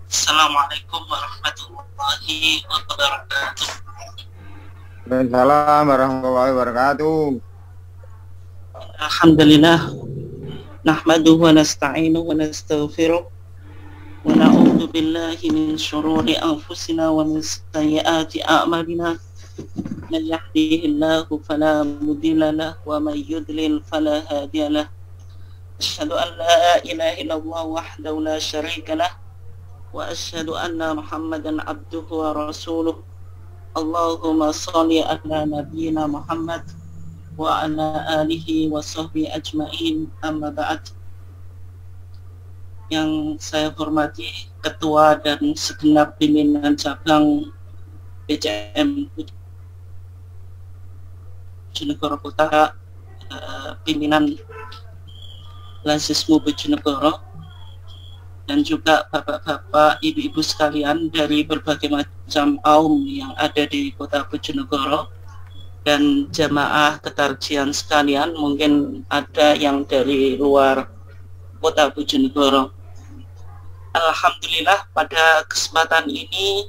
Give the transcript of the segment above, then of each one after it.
Assalamualaikum warahmatullahi wabarakatuh. Waalaikumsalam warahmatullahi wabarakatuh. Alhamdulillah, nahmaduhu wa nasta'inuhu wa nastaghfiruh wa na'udzu billahi min syururi anfusina wa min sayyiati a'malina. Man yahdihillahu fala mudilla lahu wa man yudlil fala hadiya lahu. Asyhadu an la ilaha illallah wahdahu la syarika lahu wa asyhadu anna Muhammadan abduhu wa rasuluh. Allahumma sholli ala nabiyyina Muhammad wa ala alihi wa sahbihi ajma'in, amma ba'd. Yang saya hormati Ketua dan segenap pimpinan cabang BCM Bojonegoro Kota, pimpinan Lazismu Bojonegoro, dan juga bapak-bapak, ibu-ibu sekalian dari berbagai macam kaum yang ada di Kota Bojonegoro, dan jamaah ketarjian sekalian, mungkin ada yang dari luar Kota Bojonegoro. Alhamdulillah, pada kesempatan ini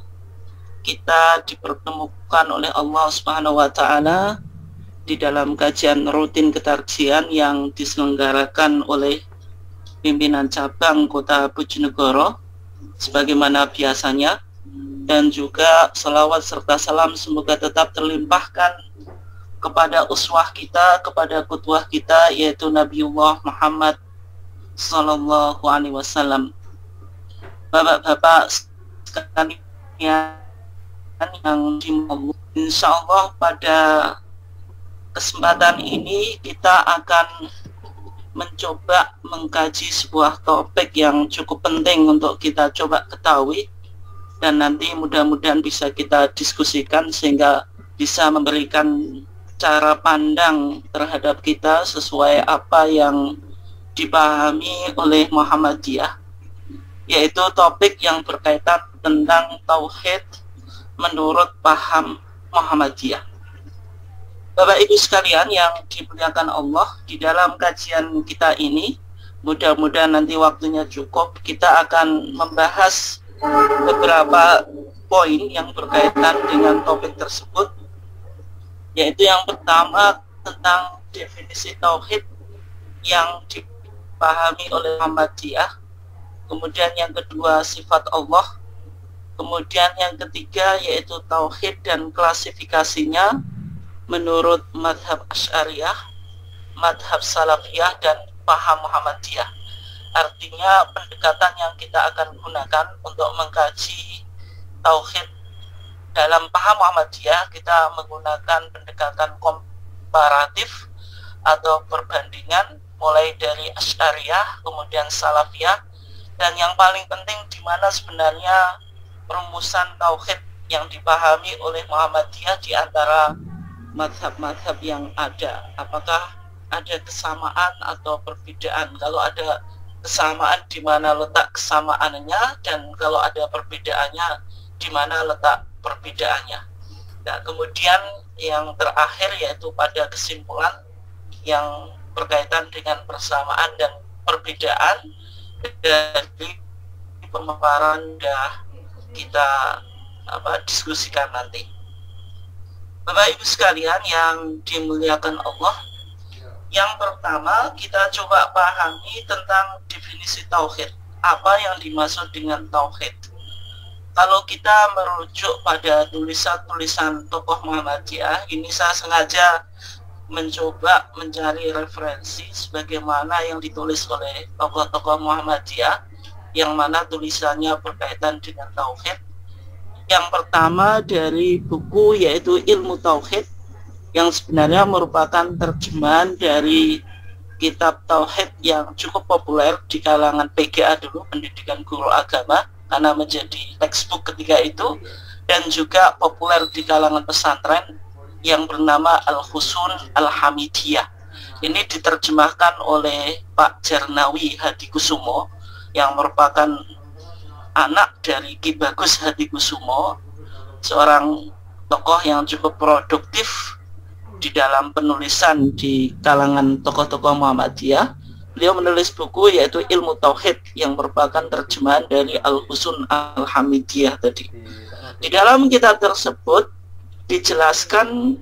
kita dipertemukan oleh Allah Subhanahu wa Ta'ala di dalam kajian rutin ketarjian yang diselenggarakan oleh pimpinan cabang Kota Bojonegoro sebagaimana biasanya, dan juga selawat serta salam semoga tetap terlimpahkan kepada uswah kita, kepada qudwah kita, yaitu Nabiullah Muhammad Sallallahu Alaihi Wasallam. Bapak-bapak sekalian yang dimaulah, insya Allah pada kesempatan ini kita akan mencoba mengkaji sebuah topik yang cukup penting untuk kita coba ketahui, dan nanti mudah-mudahan bisa kita diskusikan sehingga bisa memberikan cara pandang terhadap kita sesuai apa yang dipahami oleh Muhammadiyah, yaitu topik yang berkaitan tentang tauhid menurut paham Muhammadiyah. Bapak Ibu sekalian yang dimuliakan Allah, di dalam kajian kita ini mudah-mudahan nanti waktunya cukup, kita akan membahas beberapa poin yang berkaitan dengan topik tersebut, yaitu yang pertama tentang definisi tauhid yang dipahami oleh Muhammadiyah, kemudian yang kedua sifat Allah, kemudian yang ketiga yaitu tauhid dan klasifikasinya menurut madhab Asy'ariyah, madhab Salafiyah, dan paham Muhammadiyah. Artinya pendekatan yang kita akan gunakan untuk mengkaji tauhid dalam paham Muhammadiyah, kita menggunakan pendekatan komparatif atau perbandingan, mulai dari Asy'ariyah, kemudian Salafiyah, dan yang paling penting di mana sebenarnya rumusan tauhid yang dipahami oleh Muhammadiyah di antara madhab-madhab yang ada. Apakah ada kesamaan atau perbedaan? Kalau ada kesamaan, di mana letak kesamaannya, dan kalau ada perbedaannya, di mana letak perbedaannya. Nah, kemudian yang terakhir yaitu pada kesimpulan yang berkaitan dengan persamaan dan perbedaan dari pemaparan dah kita diskusikan nanti. Bapak Ibu sekalian yang dimuliakan Allah, yang pertama kita coba pahami tentang definisi tauhid. Apa yang dimaksud dengan tauhid? Kalau kita merujuk pada tulisan-tulisan tokoh Muhammadiyah, ini saya sengaja mencoba mencari referensi sebagaimana yang ditulis oleh tokoh-tokoh Muhammadiyah yang mana tulisannya berkaitan dengan tauhid. Yang pertama dari buku yaitu Ilmu Tauhid, yang sebenarnya merupakan terjemahan dari kitab tauhid yang cukup populer di kalangan PGA dulu, pendidikan guru agama, karena menjadi textbook ketika itu, dan juga populer di kalangan pesantren yang bernama Al-Husun Al-Hamidiyah. Ini diterjemahkan oleh Pak Jarnawi Hadikusumo yang merupakan anak dari Ki Bagus Hadikusumo, seorang tokoh yang cukup produktif di dalam penulisan di kalangan tokoh-tokoh Muhammadiyah, beliau menulis buku yaitu Ilmu Tauhid yang merupakan terjemahan dari Al-Husun Al-Hamidiyah tadi. Di dalam kitab tersebut dijelaskan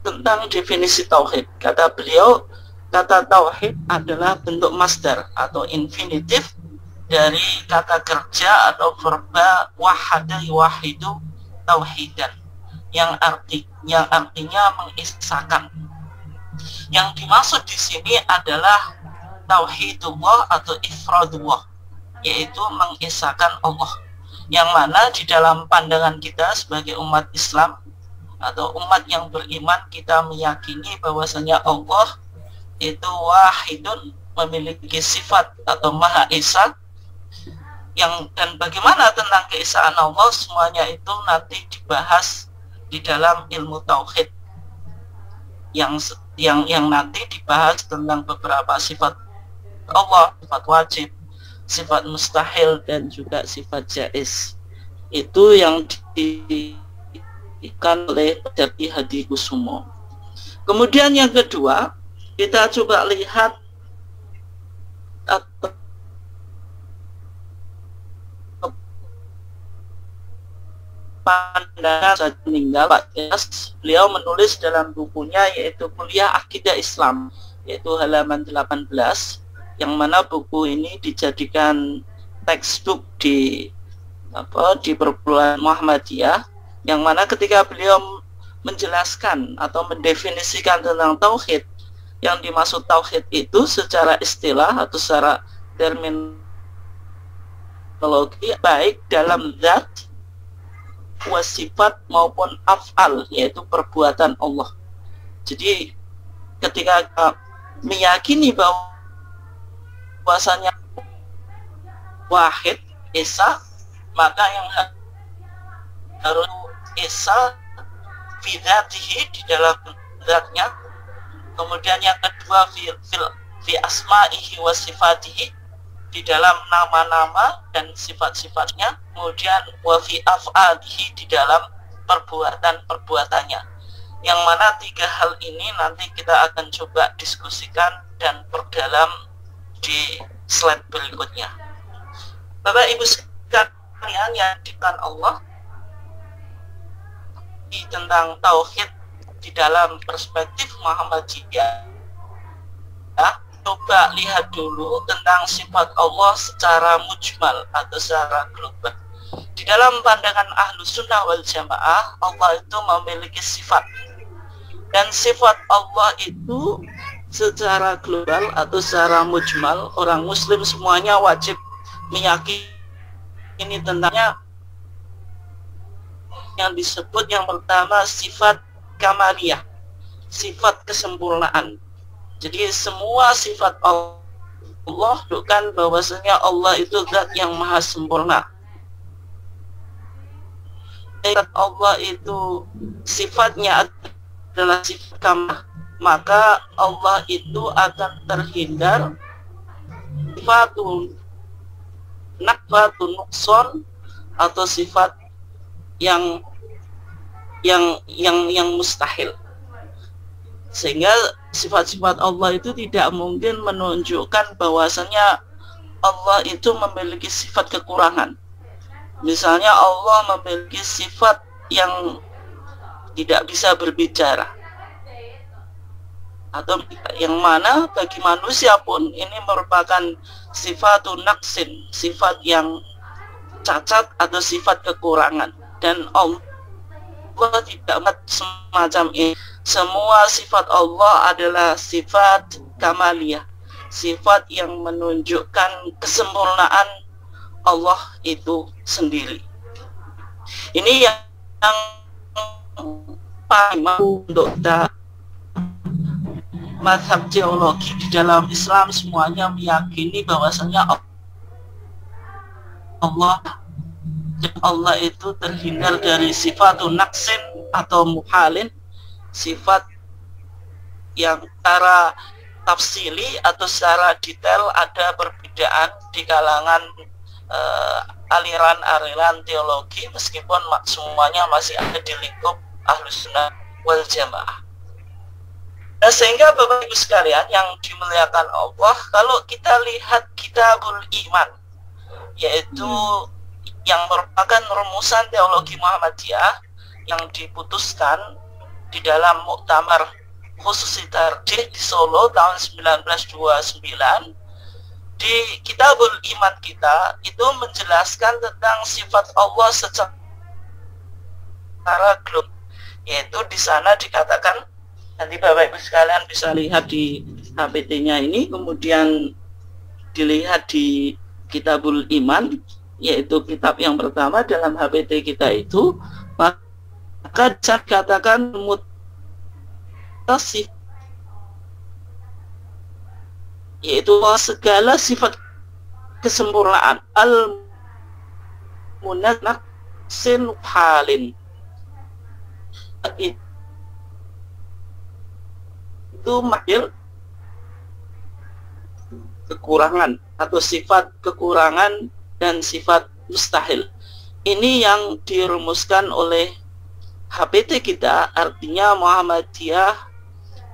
tentang definisi tauhid. Kata beliau, kata tauhid adalah bentuk masdar atau infinitif dari kata kerja atau verba wahada yuwahidu tauhidan yang artinya mengisahkan. Yang dimaksud di sini adalah tauhidullah atau ifradullah, yaitu mengisahkan Allah, yang mana di dalam pandangan kita sebagai umat Islam atau umat yang beriman, kita meyakini bahwasanya Allah itu wahidun, memiliki sifat atau maha esa, dan bagaimana tentang keesaan Allah, semuanya itu nanti dibahas di dalam ilmu tauhid yang nanti dibahas tentang beberapa sifat Allah, sifat wajib, sifat mustahil, dan juga sifat jaiz. Itu yang diberikan oleh Darti Hadi Kusumo. Kemudian yang kedua, kita coba lihat pandangan saat meninggal Pak Yas. Beliau menulis dalam bukunya yaitu Kuliah Akidah Islam, yaitu halaman 18, yang mana buku ini dijadikan textbook di perguruan Muhammadiyah, yang mana ketika beliau menjelaskan atau mendefinisikan tentang tauhid, yang dimaksud tauhid itu secara istilah atau secara terminologi baik dalam zat, wasifat maupun af'al, yaitu perbuatan Allah. Jadi ketika meyakini bahwasanya wahid esa, maka yang harus esa bidatihi di dalam zatnya, kemudian yang kedua fi asma'ihi wa sifatihi, di dalam nama-nama dan sifat-sifatnya, kemudian wa fi af'alihi, di dalam perbuatan-perbuatannya, yang mana tiga hal ini nanti kita akan coba diskusikan dan perdalam di slide berikutnya. Bapak Ibu sekalian yang dimuliakan Allah, tentang tauhid di dalam perspektif Muhammadiyah, coba lihat dulu tentang sifat Allah secara mujmal atau secara global. Di dalam pandangan Ahlus Sunnah wal Jamaah, Allah itu memiliki sifat, dan sifat Allah itu secara global atau secara mujmal, orang Muslim semuanya wajib meyakini tentangnya, yang disebut yang pertama sifat kamaliyah, sifat kesempurnaan. Jadi semua sifat Allah bukan bahwasanya Allah itu zat yang maha sempurna. Sifat Allah itu sifatnya adalah sifat kamal, maka Allah itu akan terhindar sifatun nakbatun nukson, atau sifat yang mustahil. Sehingga sifat-sifat Allah itu tidak mungkin menunjukkan bahwasanya Allah itu memiliki sifat kekurangan. Misalnya Allah memiliki sifat yang tidak bisa berbicara, atau yang mana bagi manusia pun ini merupakan sifatun naqsin, sifat yang cacat atau sifat kekurangan. Dan Allah tidak semacam ini. Semua sifat Allah adalah sifat kamaliyah, sifat yang menunjukkan kesempurnaan Allah itu sendiri. Ini yang paling untuk kita mazhab teologi di dalam Islam semuanya meyakini bahwasanya Allah itu terhindar dari sifatun naqsin atau muhalin, sifat yang secara tafsili atau secara detail ada perbedaan di kalangan aliran-aliran teologi, meskipun semuanya masih ada di lingkup Ahlus Sunnah wal Jamaah. Nah, sehingga Bapak Ibu sekalian yang dimuliakan Allah, kalau kita lihat Kitabul Iman, yaitu yang merupakan rumusan teologi Muhammadiyah yang diputuskan di dalam Muktamar Khususi Tarjih di Solo tahun 1929, di Kitabul Iman kita itu menjelaskan tentang sifat Allah secara global, yaitu di sana dikatakan, nanti Bapak Ibu sekalian bisa lihat di HPT-nya ini, kemudian dilihat di Kitabul Iman, yaitu kitab yang pertama dalam HPT kita itu, maka dikatakan mutasif, yaitu segala sifat kesempurnaan, al-munaksin halin, itu mahir kekurangan atau sifat kekurangan dan sifat mustahil. Ini yang dirumuskan oleh HPT kita, artinya Muhammadiyah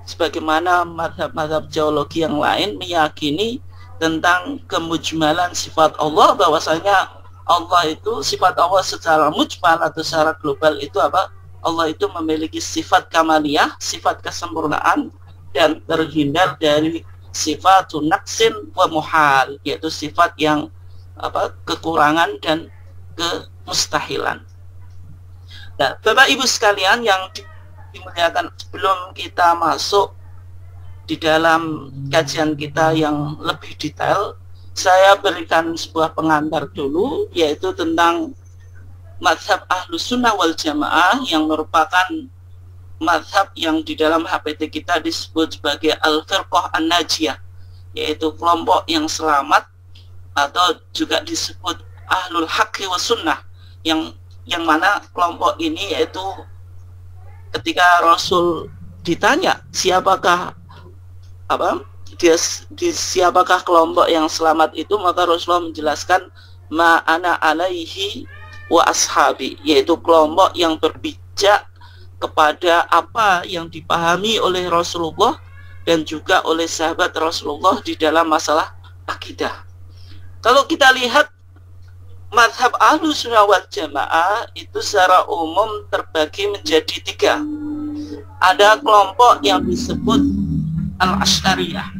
sebagaimana madhab-madhab geologi yang lain meyakini tentang kemujmalan sifat Allah, bahwasanya Allah itu, sifat Allah secara mujmal atau secara global itu apa? Allah itu memiliki sifat kamaliyah, sifat kesempurnaan, dan terhindar dari sifat naqsin wa muhal, yaitu sifat yang kekurangan dan kemustahilan. Nah, Bapak Ibu sekalian yang dimuliakan, sebelum kita masuk di dalam kajian kita yang lebih detail, saya berikan sebuah pengantar dulu, yaitu tentang mazhab Ahlus Sunnah wal Jamaah yang merupakan mazhab yang di dalam HPT kita disebut sebagai Al-Firqah An-Najiyah, yaitu kelompok yang selamat, atau juga disebut Ahlul Haqqi wa Sunnah, yang mana kelompok ini yaitu ketika Rasul ditanya siapakah siapakah kelompok yang selamat itu, maka Rasulullah menjelaskan ma ana alaihi wa ashabi, yaitu kelompok yang berpijak kepada apa yang dipahami oleh Rasulullah dan juga oleh sahabat Rasulullah di dalam masalah akidah. Kalau kita lihat mazhab Ahlus Sunnah wal Jamaah itu secara umum terbagi menjadi 3. Ada kelompok yang disebut Al-Asy'ariyah,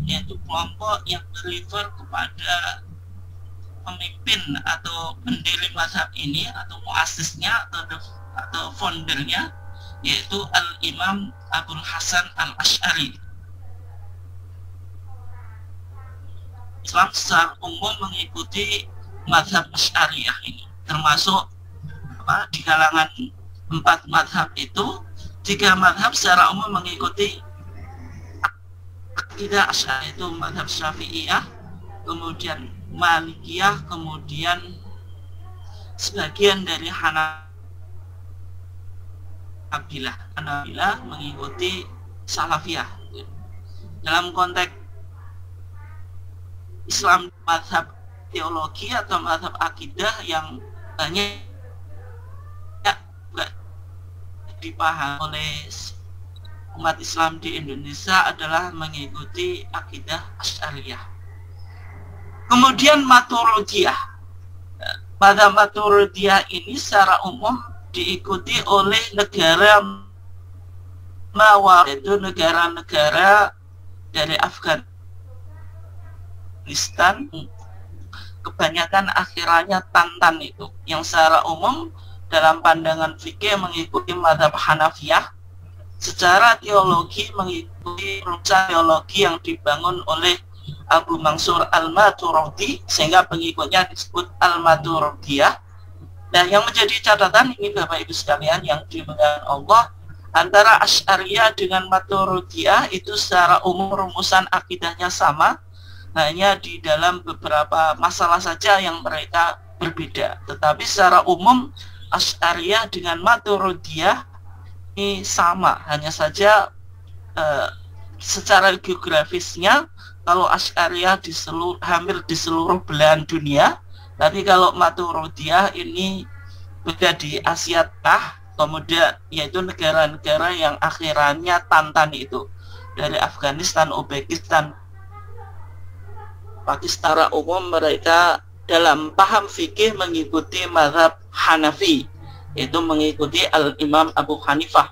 yaitu kelompok yang beriver kepada pemimpin atau pendiri mazhab ini, atau muasisnya atau foundernya, yaitu Al-Imam Abul Hasan Al-Asy'ari. Islam secara umum mengikuti mazhab Asy'ariyah ini, termasuk di kalangan 4 mazhab itu, 3 mazhab secara umum mengikuti akidah Asy'ari, itu mazhab Syafi'iyah, kemudian Malikiyah, kemudian sebagian dari Hanabilah mengikuti Salafiyah. Dalam konteks Islam, mazhab teologi atau mazhab akidah yang banyak dipahami oleh umat Islam di Indonesia adalah mengikuti akidah Asy'ariyah. Kemudian Maturidiyah. Pada Maturidiyah ini secara umum diikuti oleh negara mawar, yaitu negara-negara dari Afghanistan, kebanyakan akhirannya Tantan itu, yang secara umum dalam pandangan fikih mengikuti mazhab Hanafiyah, secara teologi mengikuti rujukan teologi yang dibangun oleh Abu Mansur Al-Maturidi, sehingga pengikutnya disebut Al-Maturidiyah. Nah, yang menjadi catatan ini Bapak Ibu sekalian yang dimuliakan Allah, antara Asy'ariyah dengan Maturidiyah itu secara umum rumusan akidahnya sama, hanya di dalam beberapa masalah saja yang mereka berbeda. Tetapi secara umum Asy'ariyah dengan Maturidiyah ini sama, hanya saja secara geografisnya kalau Asy'ariyah hampir di seluruh belahan dunia, tapi kalau Maturidiyah ini beda di Asia Tengah, kemudian yaitu negara-negara yang akhirannya Tantan itu. dari Afghanistan, Uzbekistan, Pakistan, secara umum mereka dalam paham fikih mengikuti mazhab Hanafi, yaitu mengikuti Al-Imam Abu Hanifah.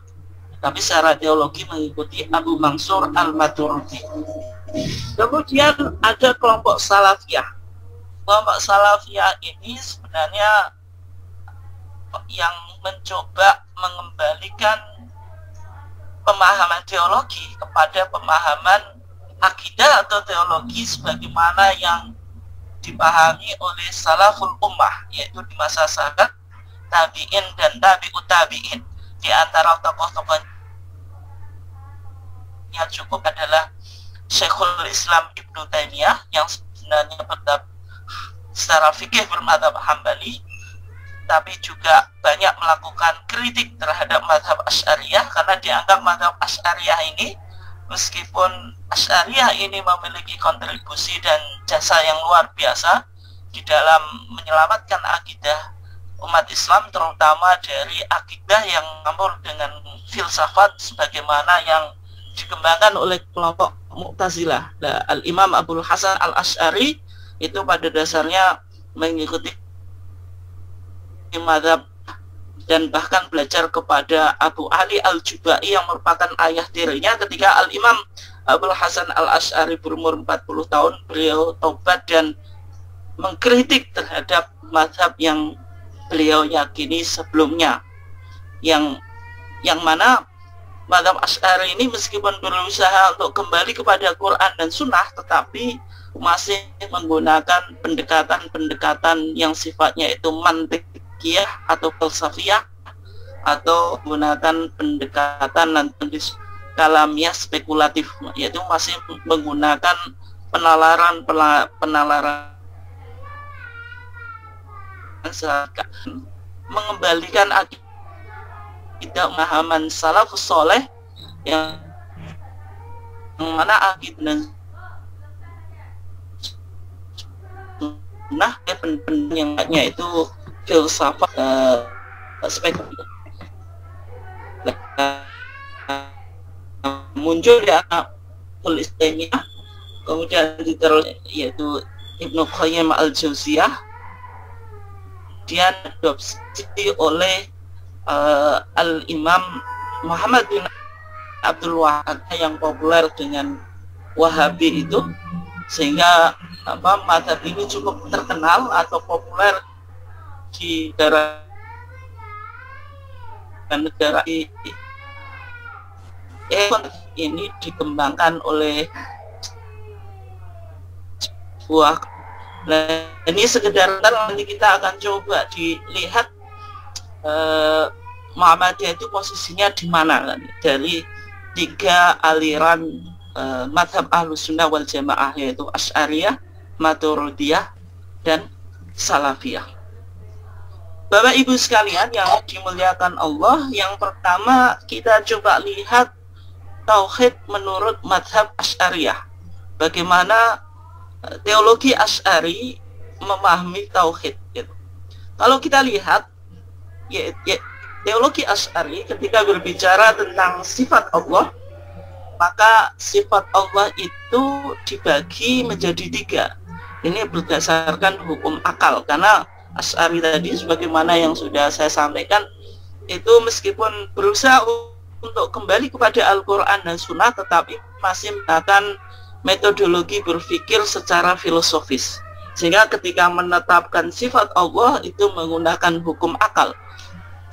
Tapi secara teologi mengikuti Abu Mansur Al-Maturidi. Kemudian ada kelompok Salafiyah. Kelompok Salafiyah ini sebenarnya yang mencoba mengembalikan pemahaman teologi kepada pemahaman akidah atau teologi sebagaimana yang dipahami oleh salaful ummah, yaitu di masa sahabat, tabi'in dan tabi'ut tabi'in. Di antara tokoh-tokoh yang cukup adalah Syekhul Islam Ibnu Taimiyah yang sebenarnya secara fikih bermadzhab Hambali, tapi juga banyak melakukan kritik terhadap mazhab Asy'ariyah karena dianggap mazhab Asy'ariyah ini, meskipun Asy'ariyah ini memiliki kontribusi dan jasa yang luar biasa di dalam menyelamatkan akidah umat Islam, terutama dari akidah yang campur dengan filsafat sebagaimana yang dikembangkan oleh kelompok Mu'tazilah. Al-Imam Abul Hasan Al-Asy'ari itu pada dasarnya mengikuti mazhab dan bahkan belajar kepada Abu Ali Al-Jubai yang merupakan ayah tirinya. Ketika Al-Imam Abul Hasan Al-Asy'ari berumur 40 tahun, beliau taubat dan mengkritik terhadap mazhab yang beliau yakini sebelumnya, yang mana mazhab Asy'ari ini meskipun berusaha untuk kembali kepada Quran dan Sunnah, tetapi masih menggunakan pendekatan-pendekatan yang sifatnya itu mantikiyah atau falsafiyah, atau menggunakan pendekatan nanti kalamiah spekulatif, yaitu masih menggunakan penalaran mengembalikan akidah pemahaman salafus soleh yang mana akidah sunnah pendengarnya itu filsafat spekulatif muncul di Ahlul Islamiyah, kemudian diterus yaitu Ibnu Qayyim Al-Jauziyah, dia diadopsi oleh Al-Imam Muhammad bin Abdul Wahhab yang populer dengan Wahabi itu, sehingga mazhab ini cukup terkenal atau populer di negara ini dikembangkan oleh sebuah. Nah, ini sekedar nanti kita akan coba dilihat Muhammadiyah itu posisinya di mana kan? Dari tiga aliran mazhab Ahlus Sunnah wal Jamaah, yaitu Asy'ariyah, Maturidiyah, dan Salafiyah. Bapak Ibu sekalian yang dimuliakan Allah, yang pertama kita coba lihat tauhid menurut mazhab Asy'ariyah. Bagaimana teologi Asy'ari memahami tauhid gitu. Kalau kita lihat teologi Asy'ari ketika berbicara tentang sifat Allah, maka sifat Allah itu dibagi menjadi tiga. Ini berdasarkan hukum akal, karena Asy'ari tadi sebagaimana yang sudah saya sampaikan itu meskipun berusaha untuk kembali kepada Al-Quran dan Sunnah, tetapi masih menggunakan metodologi berpikir secara filosofis, sehingga ketika menetapkan sifat Allah itu menggunakan hukum akal.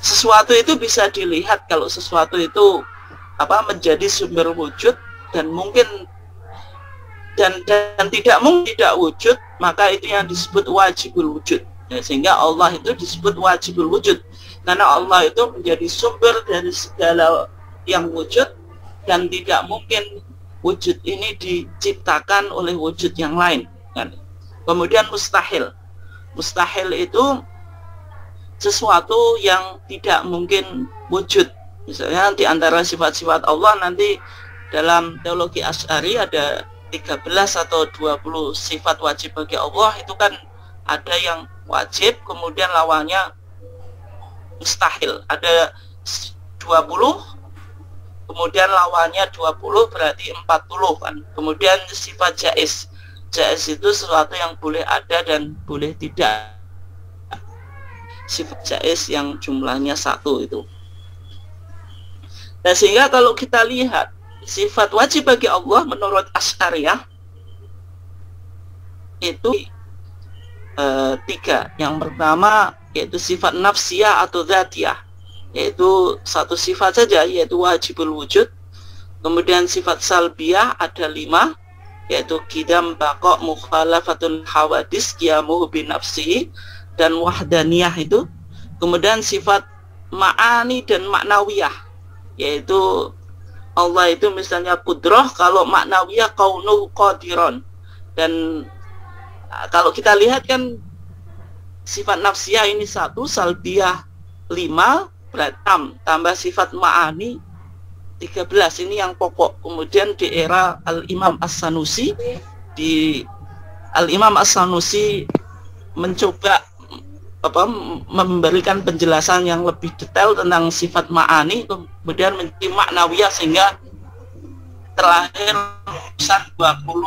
Sesuatu itu bisa dilihat kalau sesuatu itu menjadi sumber wujud dan mungkin dan tidak mungkin tidak wujud, maka itu yang disebut wajibul wujud. Sehingga Allah itu disebut wajibul wujud karena Allah itu menjadi sumber dari segala yang wujud, dan tidak mungkin wujud ini diciptakan oleh wujud yang lain kan. Kemudian mustahil itu sesuatu yang tidak mungkin wujud. Misalnya di antara sifat-sifat Allah nanti dalam teologi Asy'ari ada 13 atau 20 sifat wajib bagi Allah, itu kan ada yang wajib, kemudian lawannya mustahil. Ada 20 kemudian lawannya 20 berarti 40 kan. Kemudian sifat jaiz. Jaiz itu sesuatu yang boleh ada dan boleh tidak. Sifat jaiz yang jumlahnya 1 itu. Dan sehingga kalau kita lihat sifat wajib bagi Allah menurut Asy'ariyah itu 3. Yang pertama yaitu sifat nafsiyah atau dzatiyah, yaitu satu sifat saja, yaitu wajibul wujud. Kemudian sifat salbiyah ada 5, yaitu qidam, baqa, mukhalafatul hawadis, qiyamuhu binafsihi, dan wahdaniyah itu. Kemudian sifat ma'ani dan maknawiyah, yaitu Allah itu misalnya kudrah, kalau maknawiyah kaunuhu qadiron. Dan kalau kita lihat kan sifat nafsiyah ini 1, salbiyah 5, berarti 6, tambah sifat ma'ani 13, ini yang pokok. Kemudian di era Al-Imam As-Sanusi, Al-Imam As-Sanusi mencoba memberikan penjelasan yang lebih detail tentang sifat ma'ani, kemudian menjadi maknawiyah, sehingga terlahir 20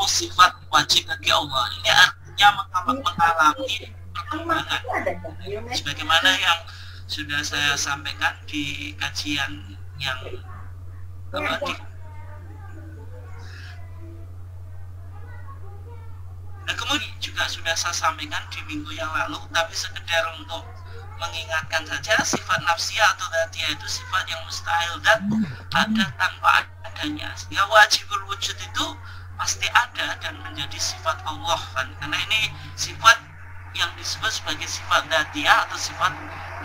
sifat wajib bagi Allah. Ini artinya mengalami perkembangan sebagaimana yang sudah saya sampaikan di kajian yang dan kemudian juga sudah saya sampaikan di minggu yang lalu, tapi sekedar untuk mengingatkan saja, sifat nafsiyah atau dzatiyah itu sifat yang mustahil dan ada tanpa adanya, sehingga wajibul wujud itu pasti ada dan menjadi sifat Allah kan, karena ini sifat yang disebut sebagai sifat dzatiyah atau sifat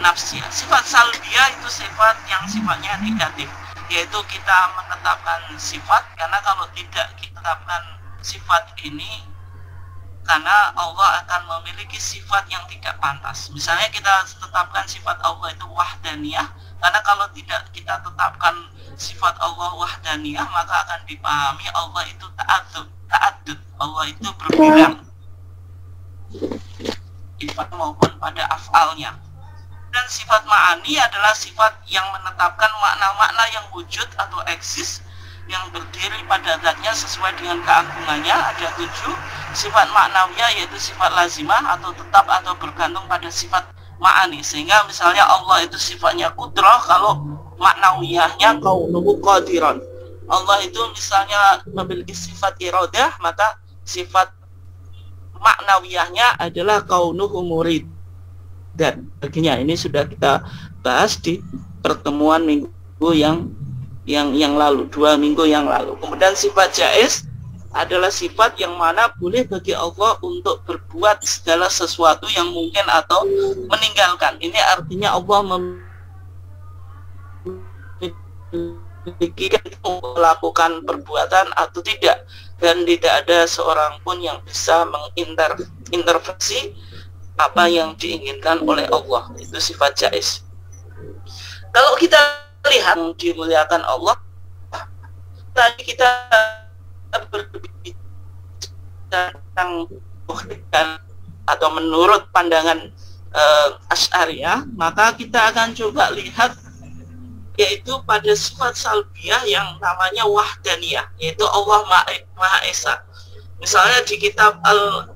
nafsiyah. Sifat salbiyah itu sifat yang sifatnya negatif, yaitu kita menetapkan sifat, karena kalau tidak kita tetapkan sifat ini, karena Allah akan memiliki sifat yang tidak pantas. Misalnya kita tetapkan sifat Allah itu wahdaniyah, karena kalau tidak kita tetapkan sifat Allah wahdaniyah, maka akan dipahami Allah itu ta'addud, Allah itu berbilang sifat maupun pada af'alnya. Dan sifat ma'ani adalah sifat yang menetapkan makna-makna yang wujud atau eksis, yang berdiri pada zatnya sesuai dengan keagungannya. Ada 7. Sifat maknawiyah yaitu sifat lazimah atau tetap atau bergantung pada sifat ma'ani, sehingga misalnya Allah itu sifatnya kudrah, kalau maknawiyahnya kaunuhu qadiran. Allah itu misalnya memiliki sifat iradah, maka sifat maknawiyahnya adalah kaunuhu murid dan baginya. Ini sudah kita bahas di pertemuan minggu yang lalu, 2 minggu yang lalu. Kemudian sifat jaiz adalah sifat yang mana boleh bagi Allah untuk berbuat segala sesuatu yang mungkin atau meninggalkan. Ini artinya Allah memiliki melakukan perbuatan atau tidak, dan tidak ada seorang pun yang bisa mengintervensi apa yang diinginkan oleh Allah. Itu sifat jaiz. Kalau kita lihat dimuliakan Allah, tadi kita berbicara tentang atau menurut pandangan Asy'ariyah, maka kita akan coba lihat yaitu pada sifat salbiyah yang namanya wahdaniyah, yaitu Allah Maha Esa. Misalnya di kitab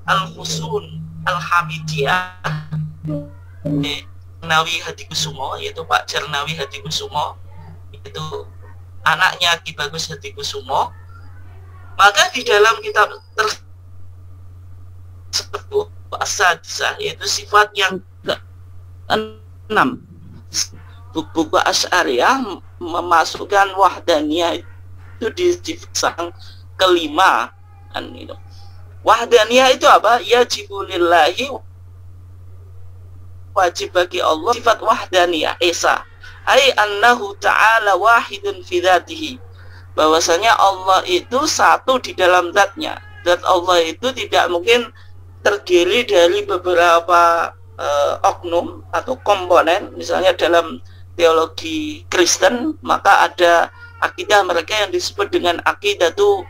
Al-Husun Al-Hamidiyah Nawi Hadikusumo, yaitu Pak Jarnawi Hadikusumo, itu anaknya Ki Bagus Hadikusumo, maka di dalam kitab tersebut As-Sadisah, yaitu sifat yang ke-6, buku Asy'ariyah memasukkan wahdaniyah itu di sifat ke-5 kan itu. Wahdaniyah itu apa? Yajibu lillahi, wajib bagi Allah, sifat wahdaniyah esa, ai annahu ta'ala wahidun fi dzatihi, bahwasanya Allah itu satu di dalam zatnya. Zat Allah itu tidak mungkin terdiri dari beberapa oknum atau komponen. Misalnya dalam teologi Kristen, maka ada akidah mereka yang disebut dengan akidatu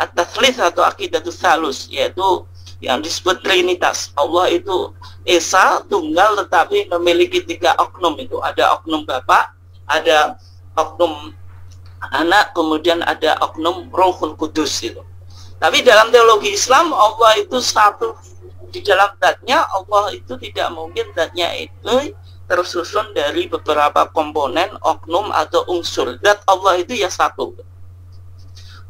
at-tatslits atau akidatu tsalus, yaitu yang disebut Trinitas. Allah itu esa, tunggal, tetapi memiliki 3 oknum. Itu ada oknum Bapa, ada oknum anak, kemudian ada oknum Ruhul Kudus itu. Tapi dalam teologi Islam Allah itu satu di dalam zatnya. Allah itu tidak mungkin zatnya itu tersusun dari beberapa komponen, oknum atau unsur. Zat Allah itu ya satu.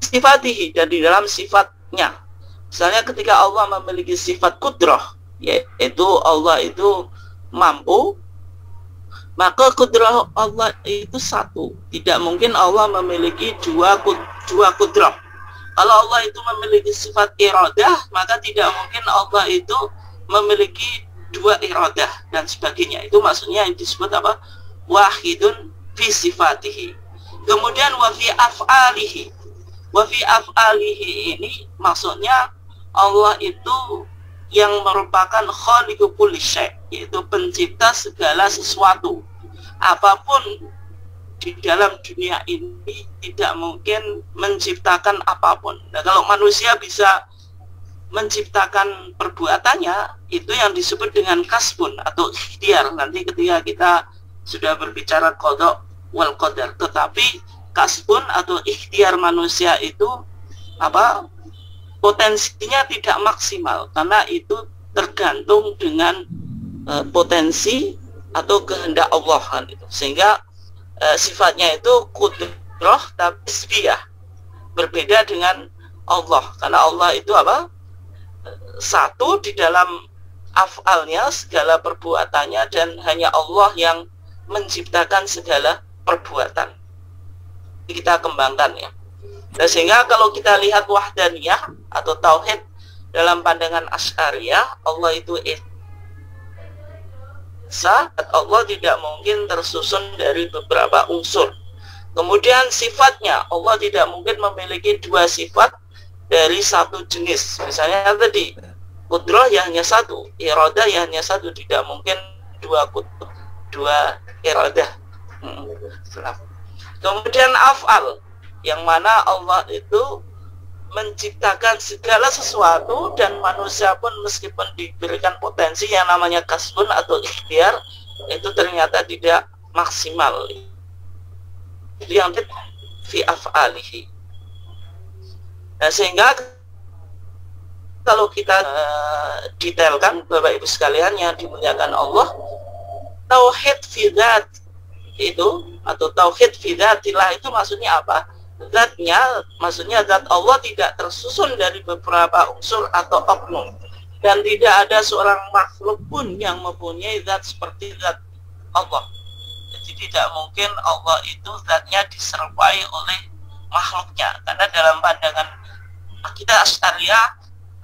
Sifatihi, dan di dalam sifatnya. Misalnya ketika Allah memiliki sifat kudrah, yaitu Allah itu mampu, maka kudrah Allah itu satu. Tidak mungkin Allah memiliki dua kudrah. Kalau Allah itu memiliki sifat iradah, maka tidak mungkin Allah itu memiliki dua iradah dan sebagainya. Itu maksudnya yang disebut apa? Wahidun fi sifatihi. Kemudian wa fi af'alihi. Wa fi af'alihi ini maksudnya Allah itu yang merupakan khaliqu kulli syai', yaitu pencipta segala sesuatu. Apapun di dalam dunia ini tidak mungkin menciptakan apapun. Nah, kalau manusia bisa menciptakan perbuatannya, itu yang disebut dengan kasbun atau ikhtiar. Nanti ketika kita sudah berbicara qada wal qadar. Tetapi kasbun atau ikhtiar manusia itu apa? Potensinya tidak maksimal karena itu tergantung dengan potensi atau kehendak Allah kan itu. Sehingga sifatnya itu kudrah tapi nisbiyah, berbeda dengan Allah karena Allah itu apa? Satu di dalam af'alnya, segala perbuatannya, dan hanya Allah yang menciptakan segala perbuatan. Kita kembangkan ya. Nah, sehingga kalau kita lihat wahdaniyah atau tauhid dalam pandangan Asy'ariyah, Allah itu esa, Allah tidak mungkin tersusun dari beberapa unsur. Kemudian sifatnya, Allah tidak mungkin memiliki dua sifat dari satu jenis. Misalnya tadi kudrah ya hanya satu, iradah ya hanya satu, tidak mungkin dua iradah. Kemudian af'al, yang mana Allah itu menciptakan segala sesuatu, dan manusia pun meskipun diberikan potensi yang namanya kasbun atau ikhtiar, itu ternyata tidak maksimal. Itu yang fi af'alihi. Nah, sehingga kalau kita detailkan Bapak Ibu sekalian yang dimuliakan Allah, tauhid fi dzat itu atau tauhid fi dzatillah itu maksudnya apa? Zatnya, maksudnya zat Allah tidak tersusun dari beberapa unsur atau oknum, dan tidak ada seorang makhluk pun yang mempunyai zat seperti zat Allah. Jadi tidak mungkin Allah itu zatnya diserupai oleh makhluknya, karena dalam pandangan akidah Asy'ariyah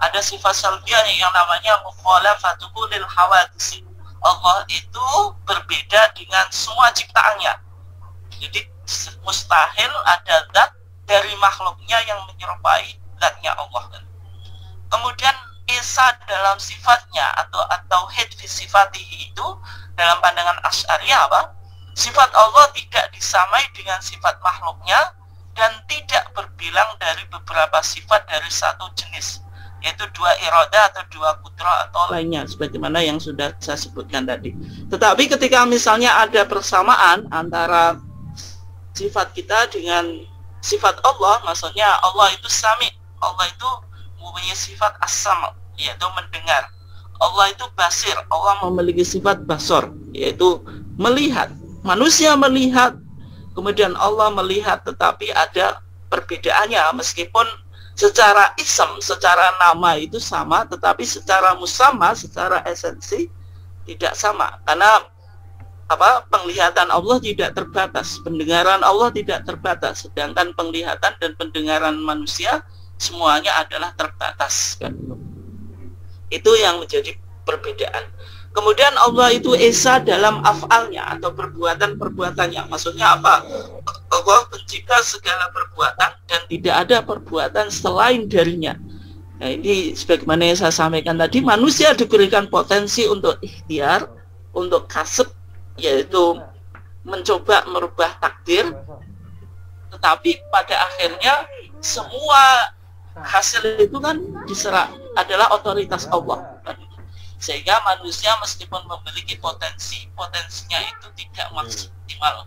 ada sifat salbiyah yang namanya mukhalafatuhu lil hawadits. Allah itu berbeda dengan semua ciptaannya. Jadi mustahil ada zat dari makhluknya yang menyerupai zatnya Allah. Kemudian esa dalam sifatnya atau tauhid fi sifatihi itu dalam pandangan Asy'ariyah apa? Sifat Allah tidak disamai dengan sifat makhluknya dan tidak berbilang dari beberapa sifat dari satu jenis, yaitu dua iradah atau dua kudrah atau lainnya sebagaimana yang sudah saya sebutkan tadi. Tetapi ketika misalnya ada persamaan antara sifat kita dengan sifat Allah, maksudnya Allah itu sami, Allah itu mempunyai sifat as-sam', yaitu mendengar. Allah itu basir, Allah memiliki sifat basor, yaitu melihat. Manusia melihat, kemudian Allah melihat, tetapi ada perbedaannya. Meskipun secara ism, secara nama itu sama, tetapi secara musamma, secara esensi tidak sama. Karena apa? Penglihatan Allah tidak terbatas, pendengaran Allah tidak terbatas, sedangkan penglihatan dan pendengaran manusia semuanya adalah terbatas kan? Itu yang menjadi perbedaan. Kemudian Allah itu esa dalam af'alnya atau perbuatan-perbuatannya. Maksudnya apa? Allah pencipta segala perbuatan dan tidak ada perbuatan selain darinya. Nah, ini sebagaimana yang saya sampaikan tadi, manusia diberikan potensi untuk ikhtiar, untuk kasab, yaitu mencoba merubah takdir, tetapi pada akhirnya semua hasil itu kan diserah adalah otoritas Allah. Sehingga manusia meskipun memiliki potensi, potensinya itu tidak maksimal,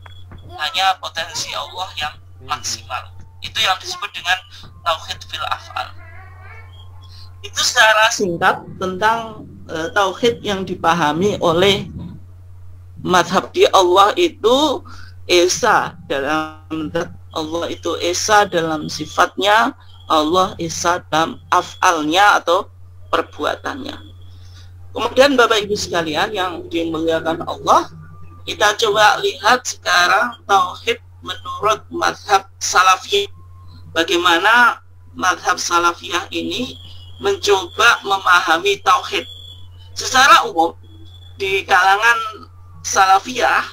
hanya potensi Allah yang maksimal. Itu yang disebut dengan tauhid fil af'al. Itu secara singkat tentang tauhid yang dipahami oleh mazhab di Allah itu esa dalam Allah itu esa dalam sifatnya, Allah esa dalam af'alnya atau perbuatannya. Kemudian Bapak Ibu sekalian yang dimuliakan Allah, kita coba lihat sekarang tauhid menurut mazhab salafiyah. Bagaimana mazhab salafiyah ini mencoba memahami tauhid. Secara umum di kalangan salafiyah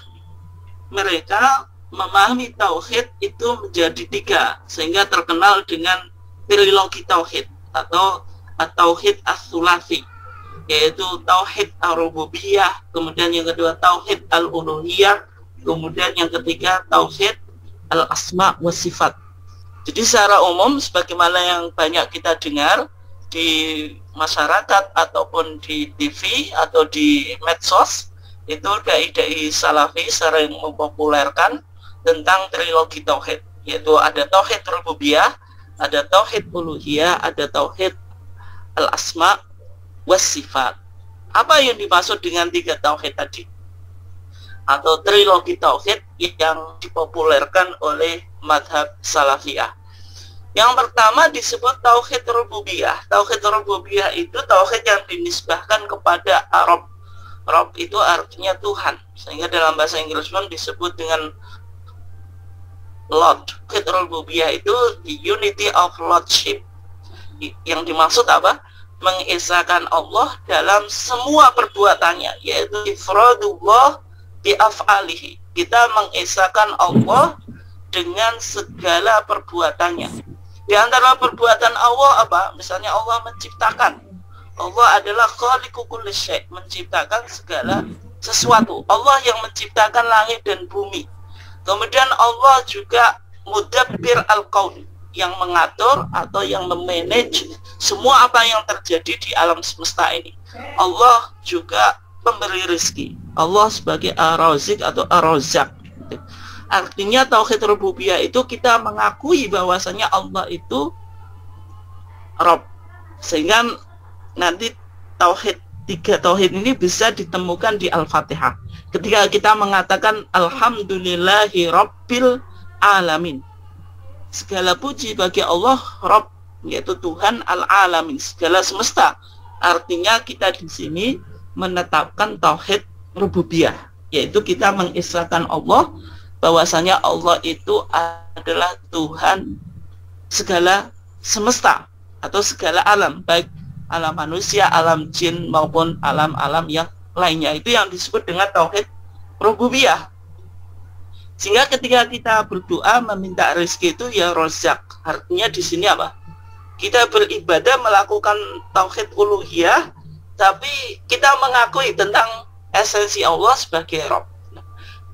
mereka memahami tauhid itu menjadi tiga, sehingga terkenal dengan trilogi tauhid atau tauhid as-sulasi, yaitu tauhid ar-rububiyah, kemudian yang kedua tauhid al-uluhiyah, kemudian yang ketiga tauhid al-asma wa sifat. Jadi secara umum sebagaimana yang banyak kita dengar di masyarakat ataupun di TV atau di medsos, itu dai-dai salafi sering mempopulerkan tentang trilogi tauhid, yaitu ada tauhid rububiyah, ada tauhid uluhiyah, ada tauhid al-asma was sifat. Apa yang dimaksud dengan tiga tauhid tadi atau trilogi tauhid yang dipopulerkan oleh mazhab salafiyah? Yang pertama disebut tauhid rububiyah. Tauhid rububiyah itu tauhid yang dinisbahkan kepada Arab. Rob itu artinya Tuhan, sehingga dalam bahasa Inggris pun disebut dengan Lord. Tauhid rububiyah itu the unity of lordship. Yang dimaksud apa? Mengesahkan Allah dalam semua perbuatannya, yaitu ifradullah bi af'alihi. Kita mengesahkan Allah dengan segala perbuatannya. Di antara perbuatan Allah apa? Misalnya Allah menciptakan. Allah adalah khaliqu kulli syai', menciptakan segala sesuatu. Allah yang menciptakan langit dan bumi. Kemudian Allah juga mudabbir al-qaun, yang mengatur atau yang memanage semua apa yang terjadi di alam semesta ini. Allah juga pemberi rezeki. Allah sebagai ar-razik atau ar-razzaq. Artinya tauhid rububiyah itu kita mengakui bahwasanya Allah itu Rabb. Sehingga nanti tiga tauhid ini bisa ditemukan di Al-Fatihah. Ketika kita mengatakan alhamdulillahi rabbil alamin. Segala puji bagi Allah Rabb, yaitu Tuhan al-alamin, segala semesta. Artinya kita di sini menetapkan tauhid rububiyah, yaitu kita mengisahkan Allah bahwasanya Allah itu adalah Tuhan segala semesta atau segala alam, baik alam manusia, alam jin maupun alam-alam yang lainnya. Itu yang disebut dengan tauhid rububiyah. Sehingga ketika kita berdoa meminta rezeki itu ya rozak. Artinya di sini apa? Kita beribadah melakukan tauhid uluhiyah, tapi kita mengakui tentang esensi Allah sebagai Rabb.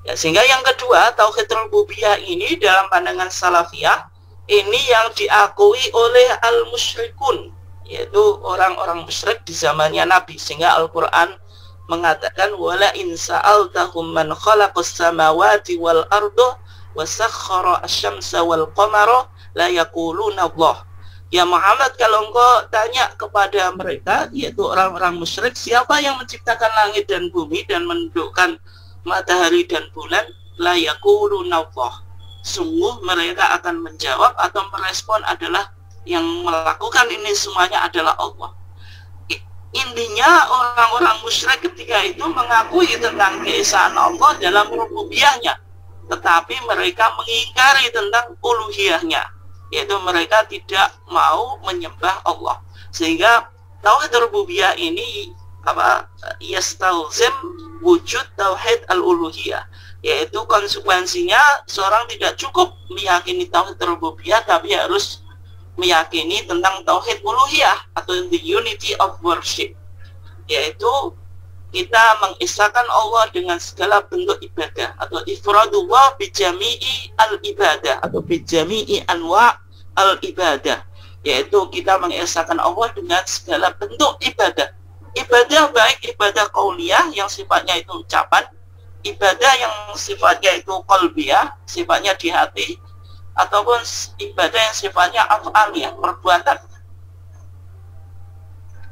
Ya, sehingga yang kedua, tauhid rububiyah ini dalam pandangan salafiyah ini yang diakui oleh al-musyrikun, yaitu orang-orang musyrik di zamannya Nabi. Sehingga Al-Quran mengatakan wala in sa'altahum man khalaqas samawati wal arda wa sakhkhara asy-syamsa wal qamara la yaquluna Allah. Ya Muhammad, kalau engkau tanya kepada mereka, yaitu orang-orang musyrik, siapa yang menciptakan langit dan bumi dan mendudukkan matahari dan bulan, la yaquluna Allah. Sungguh mereka akan menjawab atau merespon adalah yang melakukan ini semuanya adalah Allah. Intinya orang-orang musyrik ketika itu mengakui tentang keesaan Allah dalam rububiyahnya, tetapi mereka mengingkari tentang uluhiyahnya, yaitu mereka tidak mau menyembah Allah. Sehingga tauhid rububiyah ini yastalzim wujud tauhid al-uluhiyah, yaitu konsekuensinya seorang tidak cukup meyakini tauhid rububiyah, tapi harus meyakini tentang tauhid uluhiyah atau the unity of worship, yaitu kita mengisahkan Allah dengan segala bentuk ibadah atau ifradullah bijami'i al-ibadah atau bijami'i anwa' al-ibadah, yaitu kita mengisahkan Allah dengan segala bentuk ibadah. Ibadah baik ibadah qauliyah yang sifatnya itu ucapan, ibadah yang sifatnya itu qalbiyah, sifatnya di hati, ataupun ibadah yang sifatnya af'aliyah, perbuatan.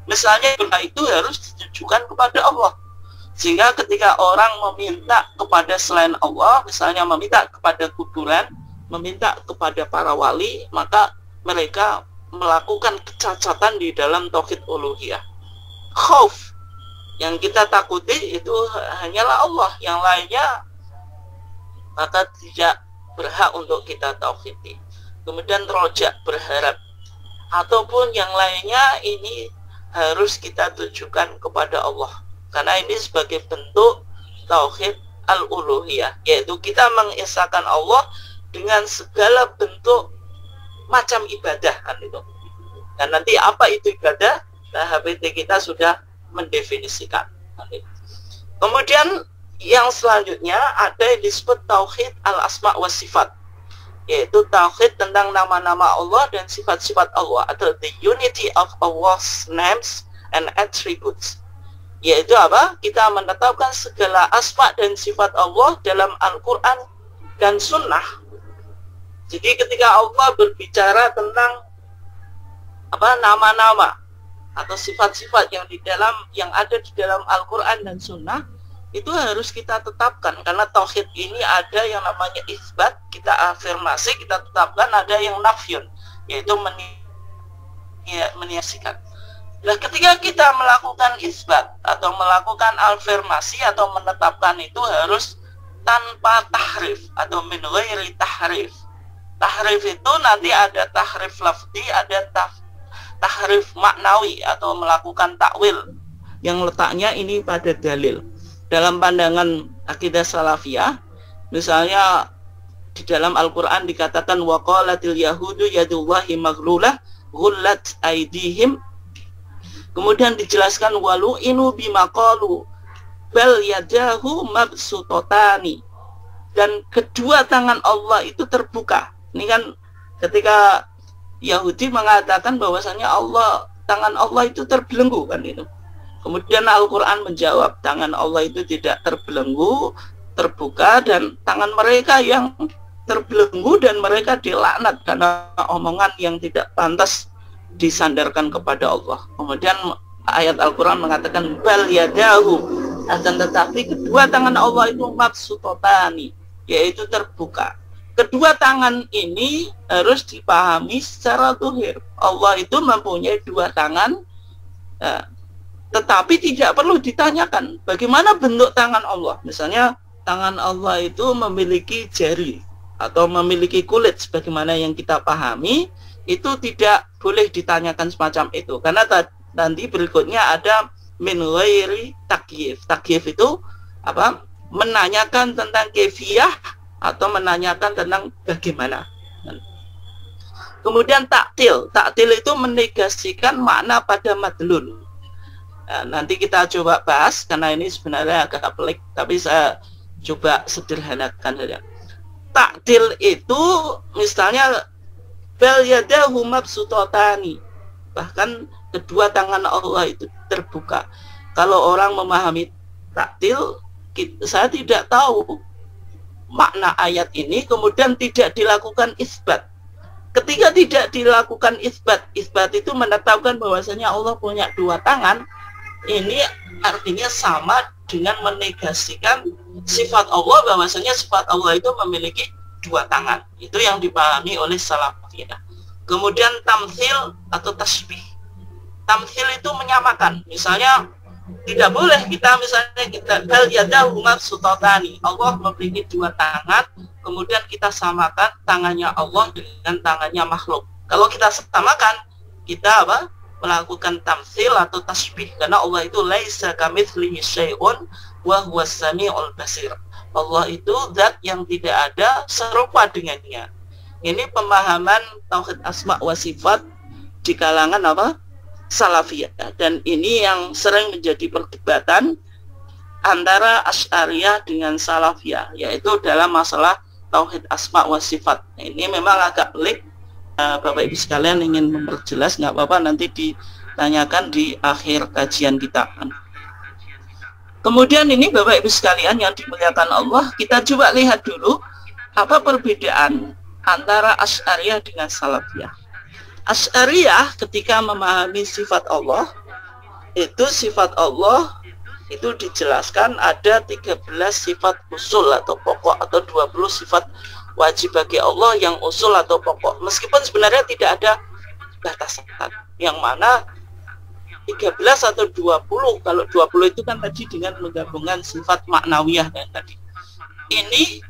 Misalnya doa itu harus ditujukan kepada Allah. Sehingga ketika orang meminta kepada selain Allah, misalnya meminta kepada kuburan, meminta kepada para wali, maka mereka melakukan kecacatan di dalam tauhid uluhiyah. Khauf yang kita takuti itu hanyalah Allah, yang lainnya maka tidak berhak untuk kita tauhidi. Kemudian roja, berharap, ataupun yang lainnya ini harus kita tujukan kepada Allah, karena ini sebagai bentuk tauhid al-uluhiyah, yaitu kita mengesahkan Allah dengan segala bentuk macam ibadah, kan itu. Dan nanti apa itu ibadah? Nah, HPT kita sudah mendefinisikan. Kemudian yang selanjutnya ada yang disebut tauhid al-asma wa sifat, yaitu tauhid tentang nama-nama Allah dan sifat-sifat Allah, atau the unity of Allah's names and attributes. Yaitu apa? Kita menetapkan segala asma dan sifat Allah dalam Al-Quran dan Sunnah. Jadi ketika Allah berbicara tentang apa, nama-nama atau sifat-sifat yang ada di dalam Al-Quran dan Sunnah, itu harus kita tetapkan, karena tauhid ini ada yang namanya isbat, kita afirmasi, kita tetapkan, ada yang nafyun, yaitu meniasikan. Nah, ketika kita melakukan isbat atau melakukan afirmasi atau menetapkan, itu harus tanpa tahrif atau min ghairi tahrif. Tahrif itu nanti ada tahrif lafzi, ada tahrif maknawi atau melakukan takwil yang letaknya ini pada dalil. Dalam pandangan akidah salafiyah, misalnya di dalam Al-Quran dikatakan waqalatil yahudu yadullahi maghlulah ghullat aidihim. Kemudian dijelaskan walu inu bimaqalu bal yadahu mabsutotani, dan kedua tangan Allah itu terbuka. Ini kan ketika Yahudi mengatakan bahwasanya tangan Allah itu terbelenggu, kan itu. Kemudian Al-Quran menjawab, tangan Allah itu tidak terbelenggu, terbuka, dan tangan mereka yang terbelenggu dan mereka dilaknat karena omongan yang tidak pantas disandarkan kepada Allah. Kemudian ayat Al-Quran mengatakan bal yadahu, akan tetapi kedua tangan Allah itu mabsutotani, yaitu terbuka. Kedua tangan ini harus dipahami secara zuhir. Allah itu mempunyai dua tangan, tetapi tidak perlu ditanyakan bagaimana bentuk tangan Allah. Misalnya tangan Allah itu memiliki jari atau memiliki kulit sebagaimana yang kita pahami, itu tidak boleh ditanyakan semacam itu, karena nanti berikutnya ada min ghairi takyif. Takyif itu apa? Menanyakan tentang kefiyah atau menanyakan tentang bagaimana. Kemudian taktil. Taktil itu menegasikan makna pada madlul. Nah, nanti kita coba bahas karena ini sebenarnya agak pelik, tapi saya coba sederhanakan saja. Taktil itu misalnya bal yadahu mabsutotani, bahkan kedua tangan Allah itu terbuka. Kalau orang memahami taktil, saya tidak tahu makna ayat ini, kemudian tidak dilakukan isbat. Ketika tidak dilakukan isbat, isbat itu menetapkan bahwasanya Allah punya dua tangan, ini artinya sama dengan menegasikan sifat Allah, bahwasanya sifat Allah itu memiliki dua tangan. Itu yang dipahami oleh salafiyah. Kemudian tamthil atau tasbih. Tamthil itu menyamakan. Misalnya tidak boleh kita bal yadahu mabsutotani, Allah memiliki dua tangan, kemudian kita samakan tangannya Allah dengan tangannya makhluk. Kalau kita samakan, kita apa? Melakukan tamtsil atau tasbih, karena Allah itu laisa kamitslihi syai'un wa huwas samiul basir. Allah itu zat yang tidak ada serupa dengannya. Ini pemahaman tauhid asma wa sifat di kalangan apa? Salafiyah, dan ini yang sering menjadi perdebatan antara Asy'ariyah dengan Salafiyah, yaitu dalam masalah tauhid asma wa sifat. Ini memang agak pelik. Bapak Ibu sekalian ingin memperjelas, nggak apa-apa, nanti ditanyakan di akhir kajian kita. Kemudian ini Bapak Ibu sekalian yang dimuliakan Allah, kita coba lihat dulu apa perbedaan antara Asy'ariyah dengan Salafiyah. Asy'ariyah ketika memahami sifat Allah, itu sifat Allah itu dijelaskan ada 13 sifat usul atau pokok, atau 20 sifat wajib bagi Allah yang usul atau pokok. Meskipun sebenarnya tidak ada batasan, yang mana 13 atau 20. Kalau 20 itu kan tadi dengan menggabungkan sifat maknawiyah kan tadi. Ini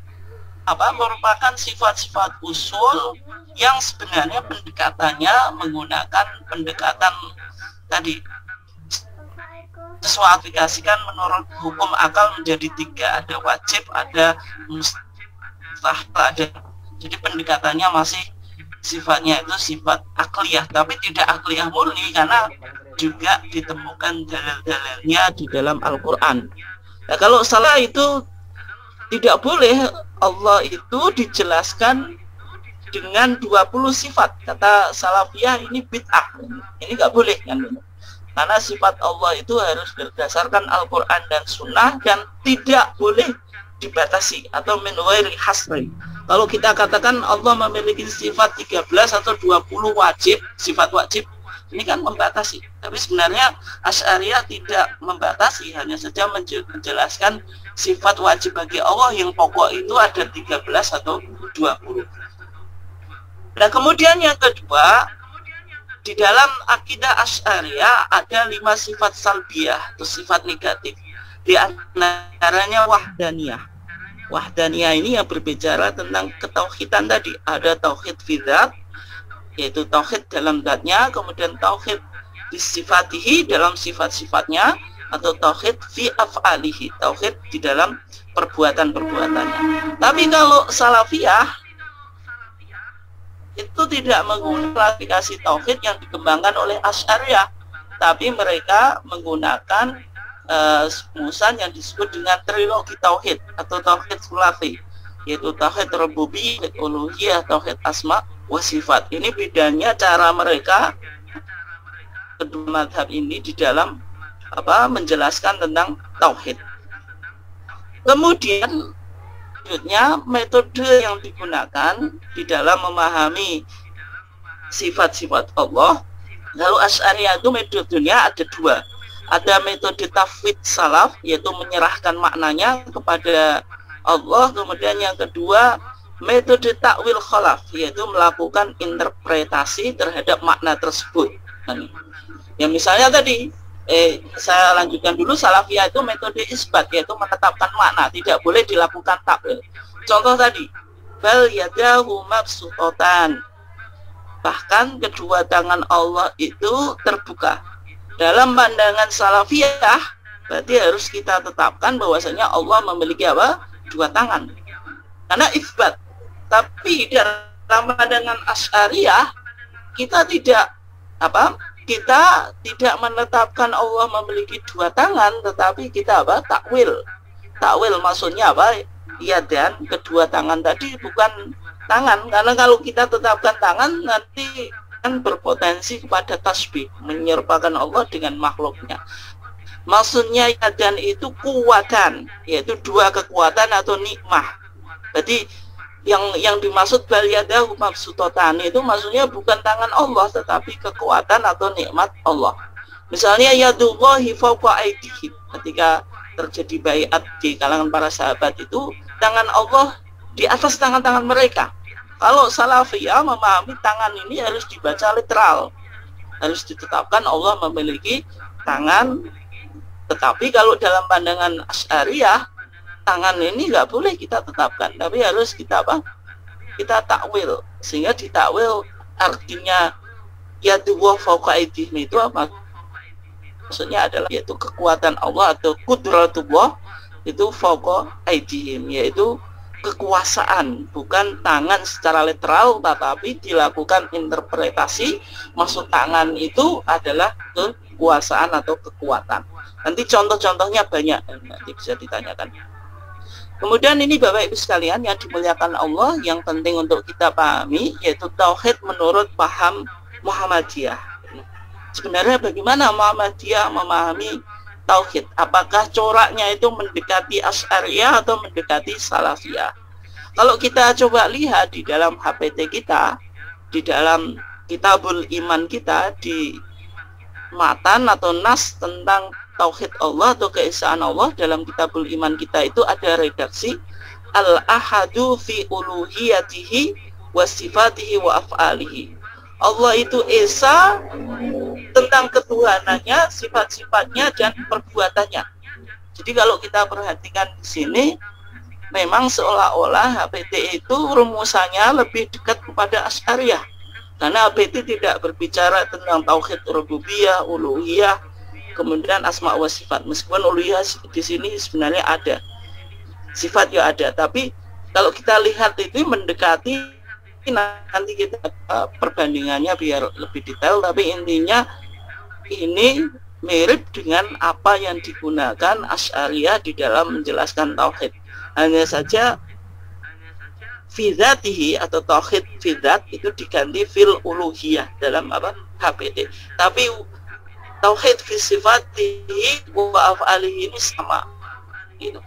merupakan sifat-sifat usul yang sebenarnya pendekatannya menggunakan pendekatan tadi, sesuaikan menurut hukum akal menjadi 3, ada wajib, ada mustahil, ada. Jadi pendekatannya masih sifatnya itu sifat akliyah, tapi tidak akliyah murni, karena juga ditemukan dalil-dalilnya di dalam Al-Quran. Nah, kalau salah itu tidak boleh Allah itu dijelaskan dengan 20 sifat. Kata Salafiyah ini bid'ah, ini nggak boleh kan. Karena sifat Allah itu harus berdasarkan Al-Quran dan Sunnah, dan tidak boleh dibatasi atau min ghairi hasri. Kalau kita katakan Allah memiliki sifat 13 atau 20 wajib, sifat wajib, ini kan membatasi. Tapi sebenarnya Asy'ariyah tidak membatasi, hanya saja menjelaskan sifat wajib bagi Allah yang pokok itu ada 13 atau 20. Nah, kemudian yang kedua, di dalam akidah Asy'ariyah ada 5 sifat salbiyah atau sifat negatif. Di antaranya wahdaniyah. Wahdaniyah ini yang berbicara tentang ketauhidan tadi. Ada tauhid fi dzat, yaitu tauhid dalam zatnya, kemudian tauhid fi sifatihi, dalam sifat-sifatnya, atau tauhid fi af'alihi, tauhid di dalam perbuatan-perbuatannya. Tapi kalau Salafiyah itu tidak menggunakan klasifikasi tauhid yang dikembangkan oleh Asy'ariyah, tapi mereka menggunakan rumusan yang disebut dengan trilogi tauhid atau tauhid sulasi, yaitu tauhid rububiyyah, tauhid uluhiyah, tauhid asma wa sifat. Ini bedanya cara mereka kedua mazhab ini di dalam menjelaskan tentang tauhid. Kemudian selanjutnya, metode yang digunakan di dalam memahami sifat-sifat Allah. Lalu Asy'ariyah itu metodenya ada 2. Ada metode tafwid salaf, yaitu menyerahkan maknanya kepada Allah. Kemudian yang kedua, metode takwil khalaf, yaitu melakukan interpretasi terhadap makna tersebut. Ya misalnya tadi, saya lanjutkan dulu, Salafiyah itu metode isbat, yaitu menetapkan makna, tidak boleh dilakukan takwil. Contoh tadi, bal yadahu mabsutotan, bahkan kedua tangan Allah itu terbuka. Dalam pandangan Salafiyah, berarti harus kita tetapkan bahwasanya Allah memiliki 2 tangan, karena isbat. Tapi dalam pandangan Asy'ariyah, kita tidak kita tidak menetapkan Allah memiliki 2 tangan, tetapi kita takwil. Takwil maksudnya ya, dan kedua tangan tadi bukan tangan, karena kalau kita tetapkan tangan nanti kan berpotensi kepada tasbih, menyerupakan Allah dengan makhluknya. Maksudnya yadan itu kuatan, yaitu 2 kekuatan atau nikmah. Jadi yang dimaksud bal yadahu mabsutotan itu maksudnya bukan tangan Allah, tetapi kekuatan atau nikmat Allah. Misalnya yadullahi fawqa aydihim, ketika terjadi baiat di kalangan para sahabat itu, tangan Allah di atas tangan-tangan mereka. Kalau Salafiyah memahami tangan ini harus dibaca literal, harus ditetapkan Allah memiliki tangan. Tetapi kalau dalam pandangan Asy'ariyah, tangan ini nggak boleh kita tetapkan, tapi harus kita kita takwil. Sehingga ditakwil artinya yadullah fawqa aydihim itu apa? Maksudnya adalah yaitu kekuatan Allah atau qudratullah itu fawqa aydihim, yaitu kekuasaan, bukan tangan secara literal, tetapi dilakukan interpretasi. Maksud tangan itu adalah kekuasaan atau kekuatan. Nanti contoh-contohnya banyak, nanti bisa ditanyakan. Kemudian ini Bapak Ibu sekalian yang dimuliakan Allah, yang penting untuk kita pahami, yaitu tauhid menurut paham Muhammadiyah. Sebenarnya bagaimana Muhammadiyah memahami tauhid? Apakah coraknya itu mendekati Asy'ariyah atau mendekati Salafiyah? Kalau kita coba lihat di dalam HPT kita, di dalam kitabul iman kita, di matan atau nas tentang tauhid Allah atau keesaan Allah, dalam kitabul iman kita itu ada redaksi al-ahadu fi uluhiyatihi wa sifatihi wa af'alihi. Allah itu esa tentang ketuhanannya, sifat-sifatnya dan perbuatannya. Jadi kalau kita perhatikan di sini, memang seolah-olah HPT itu rumusannya lebih dekat kepada Asy'ariyah. Karena HPT tidak berbicara tentang tauhid rububiyah, uluhiyah, kemudian asma wa sifat. Meskipun uluhiyah di sini sebenarnya ada, sifat ya ada, tapi kalau kita lihat itu mendekati, nanti kita perbandingannya biar lebih detail, tapi intinya ini mirip dengan apa yang digunakan Asy'ariyah di dalam menjelaskan tauhid. Hanya saja fidzatihi atau tauhid fidzat itu diganti fil uluhiyah dalam apa HPT. Tapi tauhid fi sifatihi wa af'alihi ini sama gitu.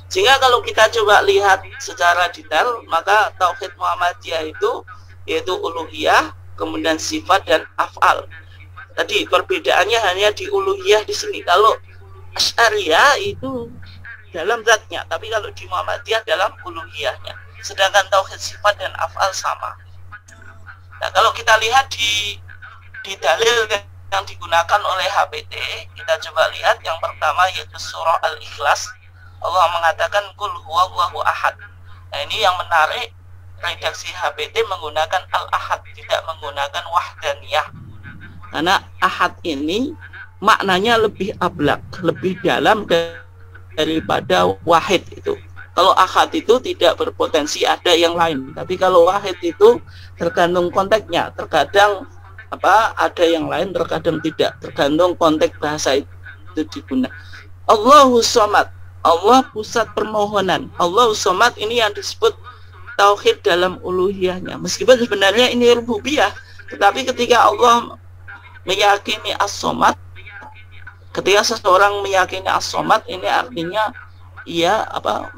Sehingga kalau kita coba lihat secara detail, maka tauhid Muhammadiyah itu yaitu uluhiyah, kemudian sifat dan af'al. Tadi perbedaannya hanya di uluhiyah di sini. Kalau Asy'ariyah itu dalam zatnya, tapi kalau di Muhammadiyah dalam uluhiyahnya. Sedangkan tauhid sifat dan af'al sama. Nah, kalau kita lihat di dalil yang digunakan oleh HPT, kita coba lihat yang pertama yaitu surah Al-Ikhlas. Allah mengatakan kul huwallahu ahad. Nah, ini yang menarik, redaksi HPT menggunakan al-ahad, tidak menggunakan wahdaniyah. Karena ahad ini maknanya lebih ablak, lebih dalam daripada wahid itu. Kalau ahad itu tidak berpotensi ada yang lain, tapi kalau wahid itu tergantung konteksnya. Terkadang ada yang lain, terkadang tidak, tergantung konteks bahasa itu digunakan. Allahus Somad, Allah pusat permohonan. Allahus Somad ini yang disebut tauhid dalam uluhiyahnya. Meskipun sebenarnya ini rububiyah, tetapi ketika Allah meyakini as-somad, ketika seseorang meyakini as-somad, ini artinya ia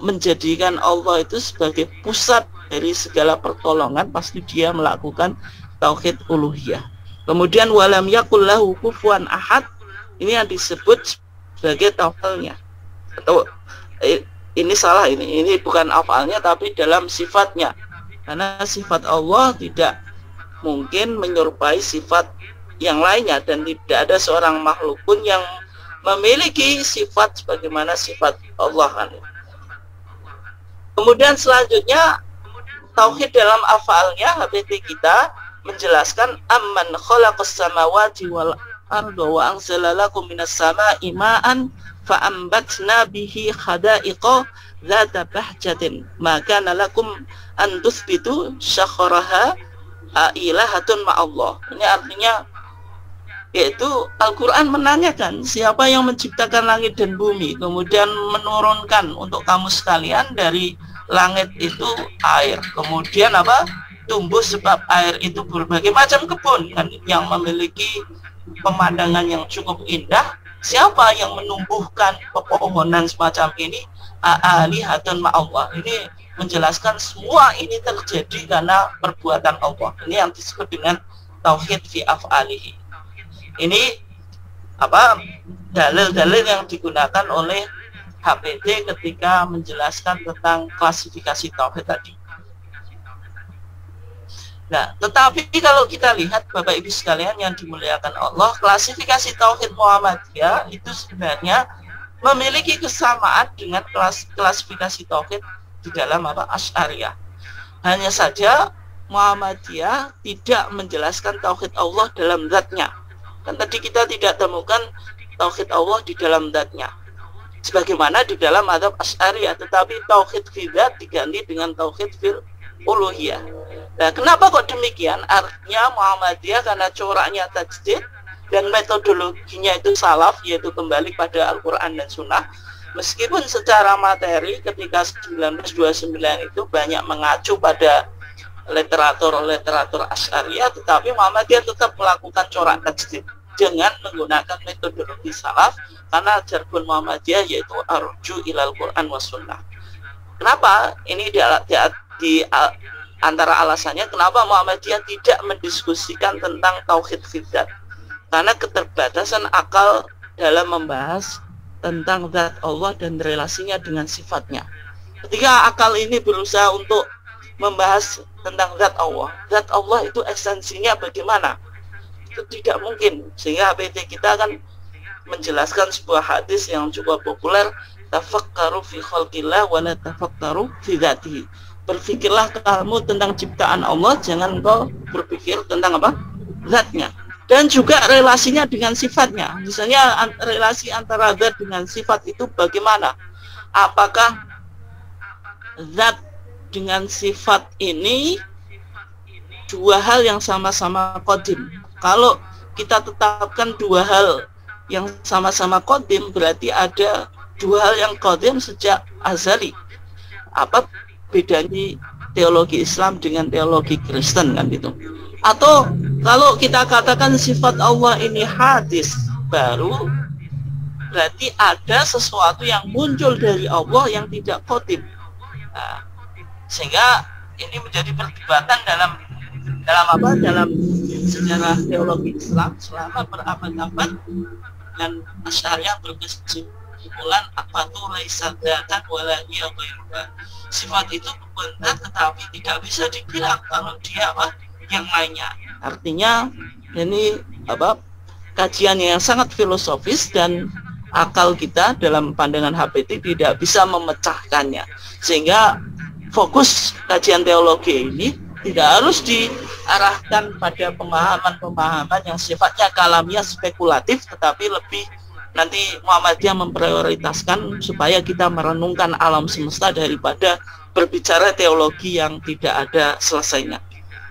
menjadikan Allah itu sebagai pusat dari segala pertolongan, pasti dia melakukan tauhid uluhiyah. Kemudian walam yakul lahu kufuwan ahad, ini yang disebut sebagai tauhidnya. Atau ini salah, ini bukan afalnya tapi dalam sifatnya. Karena sifat Allah tidak mungkin menyerupai sifat yang lainnya, dan tidak ada seorang makhluk pun yang memiliki sifat sebagaimana sifat Allah kan. Kemudian selanjutnya tauhid dalam afalnya, HPT kita menjelaskan amman khalaqas samawati wal arda wa anzala lakum minas sama'i ma'an fa ambatna bihi khada'iqa dzata bahjatin ma kana lakum an tuthbitu syakharaha ilahatun ma'allah. Ini artinya yaitu Al-Quran menanyakan siapa yang menciptakan langit dan bumi, kemudian menurunkan untuk kamu sekalian dari langit itu air, kemudian tumbuh sebab air itu berbagai macam kebun kan, yang memiliki pemandangan yang cukup indah. Siapa yang menumbuhkan pepohonan semacam ini? Alihatun ma'allah. Ini menjelaskan semua ini terjadi karena perbuatan Allah. Ini yang disebut dengan tauhid fi af'alihi. Ini dalil-dalil yang digunakan oleh HPT ketika menjelaskan tentang klasifikasi tauhid tadi. Nah, tetapi kalau kita lihat Bapak Ibu sekalian yang dimuliakan Allah, klasifikasi tauhid Muhammadiyah itu sebenarnya memiliki kesamaan dengan klasifikasi tauhid di dalam Asy'ariyah. Hanya saja Muhammadiyah tidak menjelaskan tauhid Allah dalam zatnya. Kan tadi kita tidak temukan tauhid Allah di dalam zatnya sebagaimana di dalam mazhab Asy'ariyah, tetapi tauhid fi dzat diganti dengan tauhid fil uluhiyah. Nah, kenapa kok demikian? Artinya Muhammadiyah karena coraknya tajdid dan metodologinya itu salaf, yaitu kembali pada Al-Quran dan Sunnah. Meskipun secara materi ketika 1929 itu banyak mengacu pada literatur Asy'ariyah, tetapi Muhammadiyah tetap melakukan corak tajdid dengan menggunakan metodologi salaf, karena jargon Muhammadiyah yaitu arju ilal Quran wa Sunnah. Kenapa? Ini di antara alasannya kenapa Muhammadiyah tidak mendiskusikan tentang tauhid fidat. Karena keterbatasan akal dalam membahas tentang zat Allah dan relasinya dengan sifatnya. Ketika akal ini berusaha untuk membahas tentang zat Allah itu esensinya bagaimana? Itu tidak mungkin. Sehingga HPT kita akan menjelaskan sebuah hadis yang cukup populer, tafakkaru fi khalqillah wa la tafakkaru fi dzatihi. Berpikirlah kamu tentang ciptaan Allah, jangan kau berpikir tentang apa? Zatnya. Dan juga relasinya dengan sifatnya. Misalnya relasi antara zat dengan sifat itu bagaimana? Apakah zat dengan sifat ini dua hal yang sama-sama qadim? Kalau kita tetapkan dua hal yang sama-sama qadim, berarti ada dua hal yang qadim sejak azali. Apa bedanya teologi Islam dengan teologi Kristen, kan gitu? Atau kalau kita katakan sifat Allah ini hadis baru, berarti ada sesuatu yang muncul dari Allah yang tidak qadim. Nah, sehingga ini menjadi perdebatan dalam sejarah teologi Islam selama berabad-abad, dan Asy'ariyah berkesimpulan apa tuh laisa dzatan wala hiya ghairuha. Sifat itu benar tetapi tidak bisa dibilang kalau dia apa yang lainnya. Artinya ini kajian yang sangat filosofis dan akal kita dalam pandangan HPT tidak bisa memecahkannya. Sehingga fokus kajian teologi ini tidak harus diarahkan pada pemahaman-pemahaman yang sifatnya kalamiah spekulatif, tetapi lebih nanti Muhammadiyah memprioritaskan supaya kita merenungkan alam semesta daripada berbicara teologi yang tidak ada selesainya.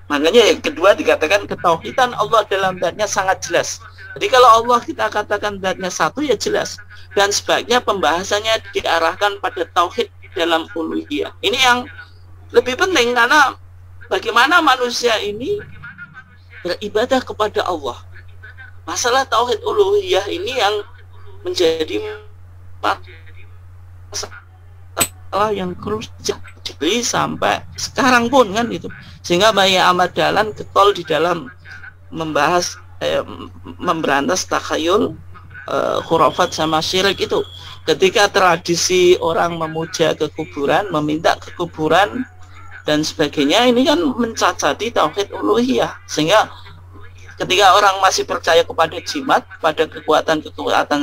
Makanya yang kedua dikatakan ketauhidan Allah dalam zatnya sangat jelas. Jadi kalau Allah kita katakan zatnya satu, ya jelas. Dan sebaiknya pembahasannya diarahkan pada tauhid dalam uluhiyah. Ini yang lebih penting, karena bagaimana manusia ini beribadah kepada Allah. Masalah tauhid uluhiyah ini yang menjadi masalah yang krusial sampai sekarang pun, kan itu. Sehingga banyak Ahmad Dahlan getol di dalam membahas memberantas takhayul, khurafat sama syirik itu. Ketika tradisi orang memuja ke kuburan, meminta ke kuburan dan sebagainya, ini kan mencacati tauhid uluhiyah. Sehingga ketika orang masih percaya kepada jimat, pada kekuatan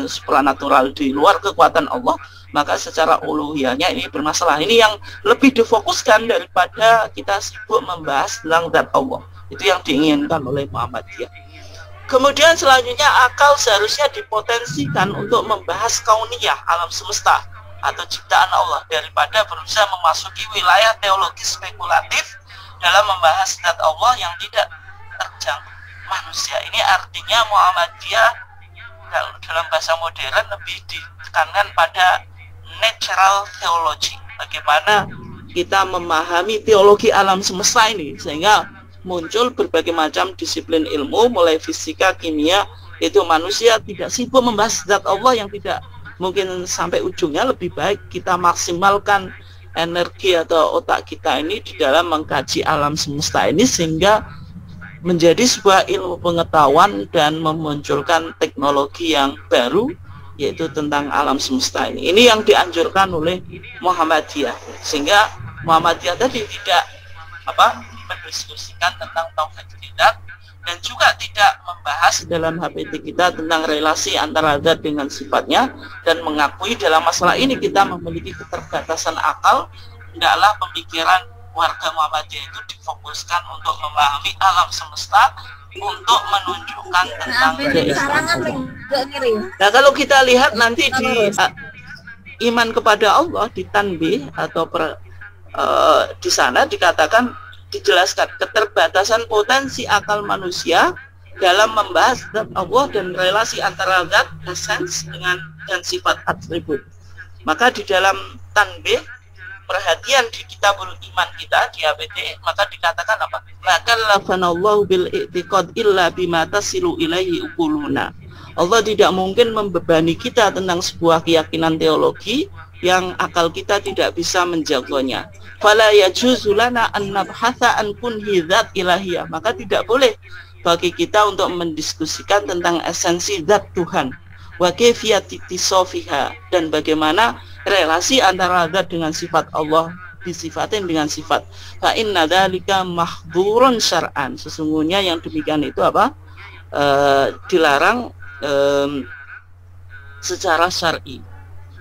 supranatural di luar kekuatan Allah, maka secara uluhiyahnya ini bermasalah. Ini yang lebih difokuskan daripada kita sibuk membahas tentang zat Allah. Itu yang diinginkan oleh Muhammadiyah. Kemudian selanjutnya akal seharusnya dipotensikan untuk membahas kauniyah, alam semesta atau ciptaan Allah, daripada berusaha memasuki wilayah teologi spekulatif dalam membahas zat Allah yang tidak terjangkau manusia. Ini artinya Muhammadiyah dalam bahasa modern lebih ditekankan pada natural theology. Bagaimana kita memahami teologi alam semesta ini, sehingga muncul berbagai macam disiplin ilmu, mulai fisika, kimia. Itu manusia tidak sibuk membahas zat Allah yang tidak mungkin sampai ujungnya. Lebih baik kita maksimalkan energi atau otak kita ini di dalam mengkaji alam semesta ini, sehingga menjadi sebuah ilmu pengetahuan dan memunculkan teknologi yang baru, yaitu tentang alam semesta ini. Ini yang dianjurkan oleh Muhammadiyah, sehingga Muhammadiyah tadi tidak mendiskusikan tentang tauhid fidat, dan juga tidak membahas dalam HPT kita tentang relasi antara zat dengan sifatnya, dan mengakui dalam masalah ini kita memiliki keterbatasan akal. Hendaklah pemikiran warga Muhammadiyah itu difokuskan untuk memahami alam semesta, untuk menunjukkan tentang keesaan. Nah, kalau kita lihat nanti di iman kepada Allah di tanbih atau di sana dikatakan, dijelaskan keterbatasan potensi akal manusia dalam membahas zat Allah dan relasi antara zat, essence dengan dan sifat atribut. Maka di dalam tanbih, perhatian di kitabul iman kita di HPT, maka dikatakan apa? La kallafanallahu bil i'tiqad illa bima tasilu ilaihi uquluna. Allah tidak mungkin membebani kita tentang sebuah keyakinan teologi yang akal kita tidak bisa menjaganya. Fala yajuzu lana an nabhatha an kunhi dzat ilahiyah. Maka tidak boleh bagi kita untuk mendiskusikan tentang esensi zat Tuhan. Wa kaifiyati tisawfiha, dan bagaimana relasi antara zat dengan sifat Allah disifatin dengan sifat. Fa inna dzalika mahdhurun syar'an. Sesungguhnya yang demikian itu apa? Dilarang secara syar'i.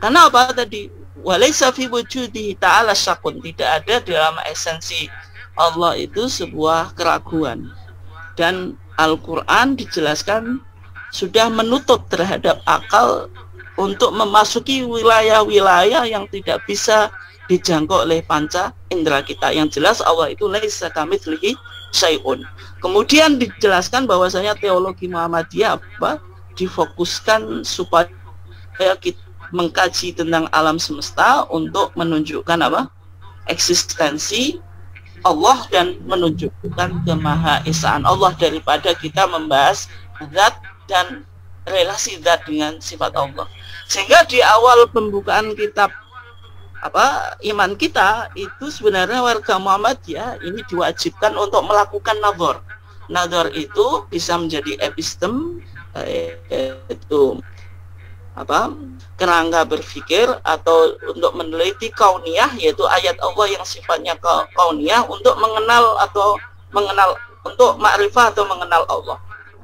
Karena apa tadi? Walaysa fi wujudihi ta'ala syakun. Tidak ada dalam esensi Allah itu sebuah keraguan. Dan Al-Quran dijelaskan sudah menutup terhadap akal untuk memasuki wilayah-wilayah yang tidak bisa dijangkau oleh panca indera kita. Yang jelas Allah itu laisa kamitslihi syai'un. Kemudian dijelaskan bahwasanya teologi Muhammadiyah apa? Difokuskan supaya kita mengkaji tentang alam semesta untuk menunjukkan apa? Eksistensi Allah dan menunjukkan kemahaesaan Allah, daripada kita membahas zat dan relasi zat dengan sifat Allah. Sehingga di awal pembukaan kitab iman kita itu sebenarnya warga Muhammadiyah ini diwajibkan untuk melakukan nadhar. Nadhar itu bisa menjadi epistem, itu kerangka berpikir, atau untuk meneliti kauniyah, yaitu ayat Allah yang sifatnya kauniyah, untuk mengenal untuk ma'rifah atau mengenal Allah.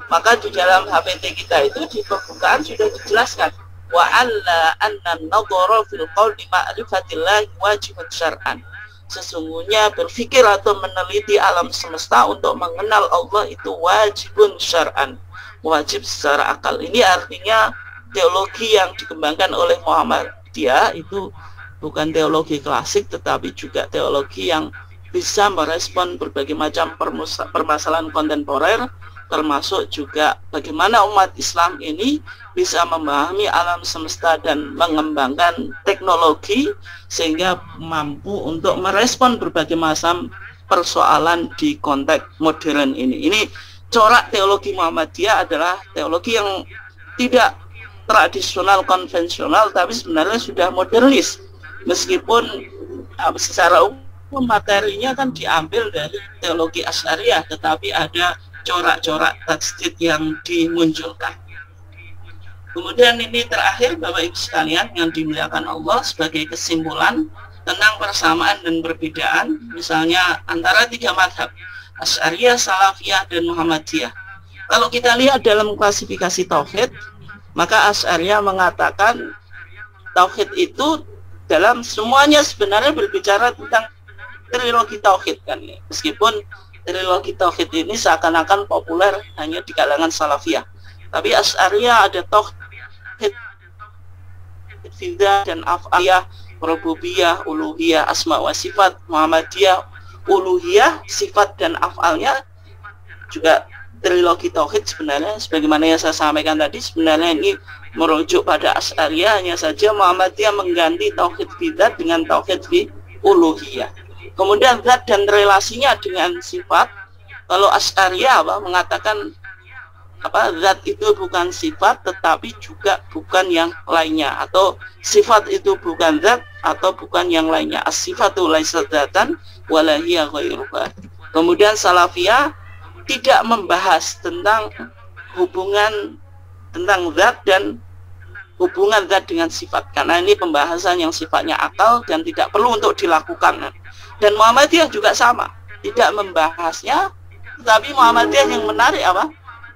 Maka di dalam HPT kita itu di pembukaan sudah dijelaskan wa alla anna an-nadhara fil qawli ma'rifatillah wajibun syar'an. Sesungguhnya berpikir atau meneliti alam semesta untuk mengenal Allah itu wajibun syar'an, wajib secara akal. Ini artinya teologi yang dikembangkan oleh Muhammadiyah itu bukan teologi klasik, tetapi juga teologi yang bisa merespon berbagai macam permasalahan kontemporer, termasuk juga bagaimana umat Islam ini bisa memahami alam semesta dan mengembangkan teknologi sehingga mampu untuk merespon berbagai macam persoalan di konteks modern ini. Ini corak teologi Muhammadiyah adalah teologi yang tidak tradisional konvensional, tapi sebenarnya sudah modernis, meskipun secara umum materinya kan diambil dari teologi Asy'ariyah, tetapi ada corak-corak tajdid yang dimunculkan. Kemudian ini terakhir Bapak Ibu sekalian yang dimuliakan Allah, sebagai kesimpulan tentang persamaan dan perbedaan misalnya antara tiga mazhab, Asy'ariyah, Salafiyah, dan Muhammadiyah. Kalau kita lihat dalam klasifikasi tauhid, maka Asy'ariyah mengatakan tauhid itu dalam semuanya sebenarnya berbicara tentang trilogi tauhid kan. Meskipun trilogi tauhid ini seakan-akan populer hanya di kalangan Salafiyah, tapi Asy'ariyah ada tauhid fidah dan af'aliyah, rububiyah, uluhiyah, asma wa sifat. Muhammadiyah uluhiyah, sifat dan af'alnya juga trilogi tauhid. Sebenarnya sebagaimana yang saya sampaikan tadi, sebenarnya ini merujuk pada Asy'ariyah, hanya saja Muhammadiyah mengganti tauhid bidzat dengan tauhid bi uluhiyah. Kemudian zat dan relasinya dengan sifat. Kalau Asy'ariyah mengatakan zat itu bukan sifat tetapi juga bukan yang lainnya, atau sifat itu bukan zat atau bukan yang lainnya. As-sifatu laysat dzatan wala hiya ghairuha. Kemudian Salafiyah tidak membahas tentang hubungan tentang zat dan hubungan zat dengan sifat, karena ini pembahasan yang sifatnya akal dan tidak perlu untuk dilakukan. Dan Muhammadiyah juga sama, tidak membahasnya, tetapi Muhammadiyah yang menarik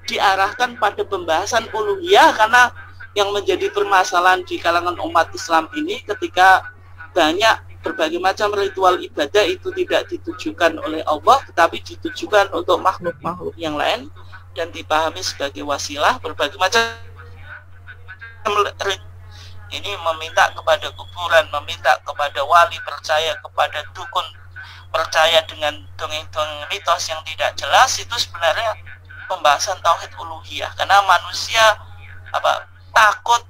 diarahkan pada pembahasan uluhiyah, karena yang menjadi permasalahan di kalangan umat Islam ini ketika banyak berbagai macam ritual ibadah itu tidak ditujukan oleh Allah, tetapi ditujukan untuk makhluk-makhluk yang lain dan dipahami sebagai wasilah. Berbagai macam ini meminta kepada kuburan, meminta kepada wali, percaya kepada dukun, percaya dengan dongeng-dongeng mitos yang tidak jelas. Itu sebenarnya pembahasan tauhid uluhiyah, karena manusia takut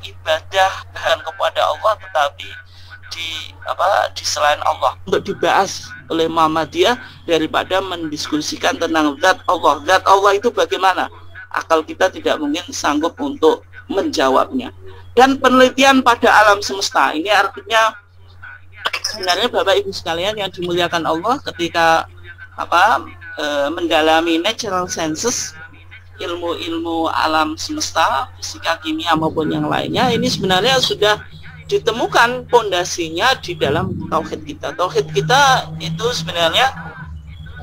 ibadah kepada Allah tetapi di selain Allah, untuk dibahas oleh Muhammadiyah daripada mendiskusikan tentang zat Allah. Zat Allah itu bagaimana? Akal kita tidak mungkin sanggup untuk menjawabnya. Dan penelitian pada alam semesta ini artinya sebenarnya Bapak Ibu sekalian yang dimuliakan Allah, ketika mendalami natural sciences, ilmu-ilmu alam semesta, fisika, kimia maupun yang lainnya, ini sebenarnya sudah ditemukan pondasinya di dalam tauhid kita. Tauhid kita itu sebenarnya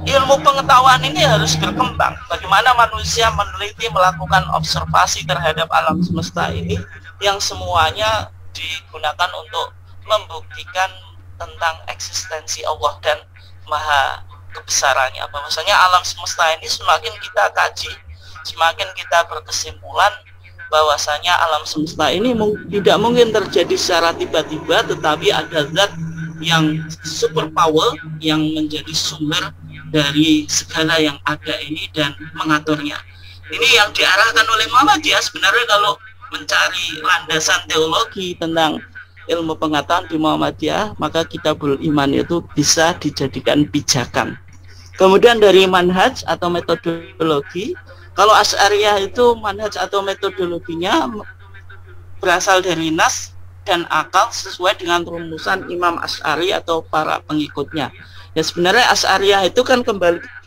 ilmu pengetahuan ini harus berkembang. Bagaimana manusia meneliti, melakukan observasi terhadap alam semesta ini yang semuanya digunakan untuk membuktikan tentang eksistensi Allah dan maha kebesarannya. Bahwasanya alam semesta ini semakin kita kaji, semakin kita berkesimpulan bahwasanya alam semesta ini tidak mungkin terjadi secara tiba-tiba, tetapi ada zat yang super power yang menjadi sumber dari segala yang ada ini dan mengaturnya. Ini yang diarahkan oleh Muhammadiyah. Sebenarnya kalau mencari landasan teologi tentang ilmu pengetahuan di Muhammadiyah, maka Kitabul Iman itu bisa dijadikan pijakan. Kemudian dari manhaj atau metodologi, kalau Asy'ariyah itu manhaj atau metodologinya berasal dari nas dan akal sesuai dengan rumusan Imam Asy'ari atau para pengikutnya. Ya sebenarnya Asy'ariyah itu kan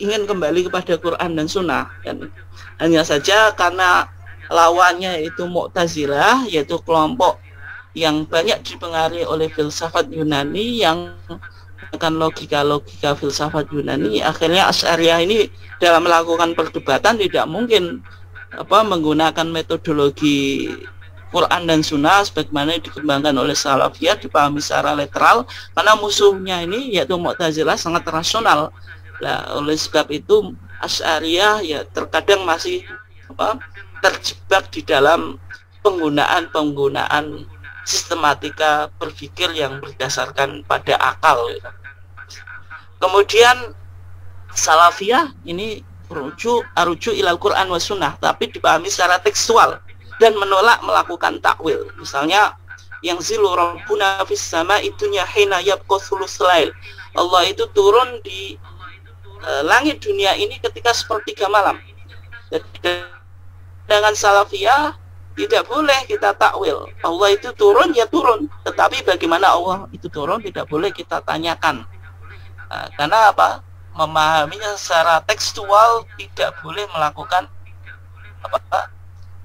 ingin kembali kepada Quran dan Sunnah, dan hanya saja karena lawannya itu Mu'tazilah, yaitu kelompok yang banyak dipengaruhi oleh filsafat Yunani yang akan logika-logika filsafat Yunani. Akhirnya Asy'ariyah ini dalam melakukan perdebatan tidak mungkin menggunakan metodologi Quran dan Sunnah sebagaimana dikembangkan oleh Salafiyah, dipahami secara literal, karena musuhnya ini yaitu Mu'tazilah sangat rasional. Nah, oleh sebab itu Asy'ariyah ya terkadang masih terjebak di dalam penggunaan sistematika berpikir yang berdasarkan pada akal. Kemudian Salafiyah ini aruju ilal Quran wa Sunnah, tapi dipahami secara tekstual dan menolak melakukan takwil. Misalnya yang zilu rabbuna fis sama'i dunya hina yabqa thuluts lail. Allah itu turun di langit dunia ini ketika sepertiga malam. Dengan Salafiyah tidak boleh kita takwil. Allah itu turun ya turun, tetapi bagaimana Allah itu turun tidak boleh kita tanyakan. Karena apa? Memahaminya secara tekstual, tidak boleh melakukan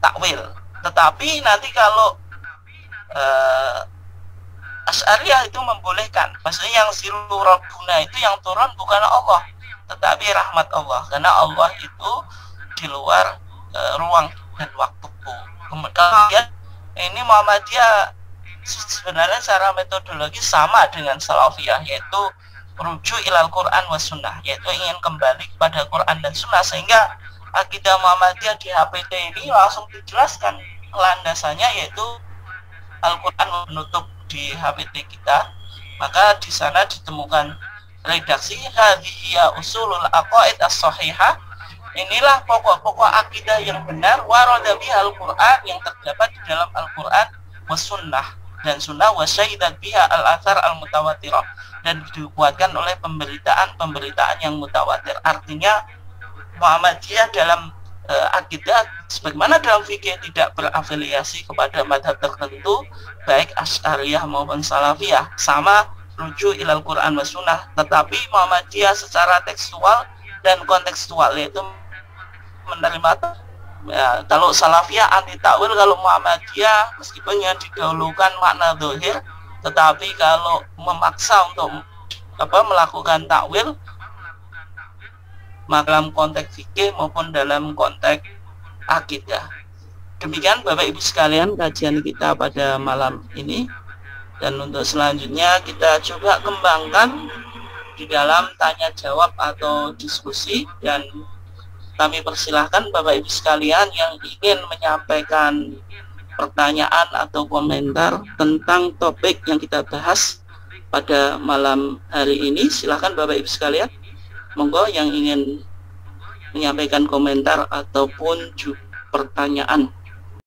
takwil. Tetapi nanti kalau Asy'ariyah itu membolehkan, maksudnya yang zilu rabbuna itu yang turun bukan Allah, tetapi rahmat Allah, karena Allah itu di luar ruang dan waktu. Kemudian ini Muhammadiyah sebenarnya secara metodologi sama dengan Salafiyah, yaitu rujuk ilal Quran wa Sunnah, yaitu ingin kembali kepada Quran dan Sunnah, sehingga akidah Muhammadiyah di HPT ini langsung dijelaskan landasannya, yaitu Al-Quran menutup di HPT kita. Maka di sana ditemukan redaksi hadhiya usulul aqaid as-sahihah, inilah pokok-pokok akidah yang benar, warada bihal Quran, yang terdapat di dalam Al-Quran wa Sunnah dan Sunnah, wa syahidat biha al-athar al-mutawatirah, dan dikuatkan oleh pemberitaan yang mutawatir. Artinya Muhammadiyah dalam akidah sebagaimana dalam fikih tidak berafiliasi kepada madhab tertentu, baik Asy'ariyah maupun Salafiyah, sama rujuk ilal Quran wa Sunnah. Tetapi Muhammadiyah secara tekstual dan kontekstual, yaitu menerima kalau Salafiyah anti takwil, kalau Muhammadiyah meskipun yang didahulukan makna zahir, tetapi kalau memaksa untuk melakukan takwil, maka dalam konteks fikih maupun dalam konteks akidah. Demikian Bapak Ibu sekalian kajian kita pada malam ini, dan untuk selanjutnya kita coba kembangkan di dalam tanya jawab atau diskusi, dan kami persilahkan Bapak Ibu sekalian yang ingin menyampaikan pertanyaan atau komentar tentang topik yang kita bahas pada malam hari ini. Silahkan Bapak Ibu sekalian, monggo yang ingin menyampaikan komentar ataupun pertanyaan.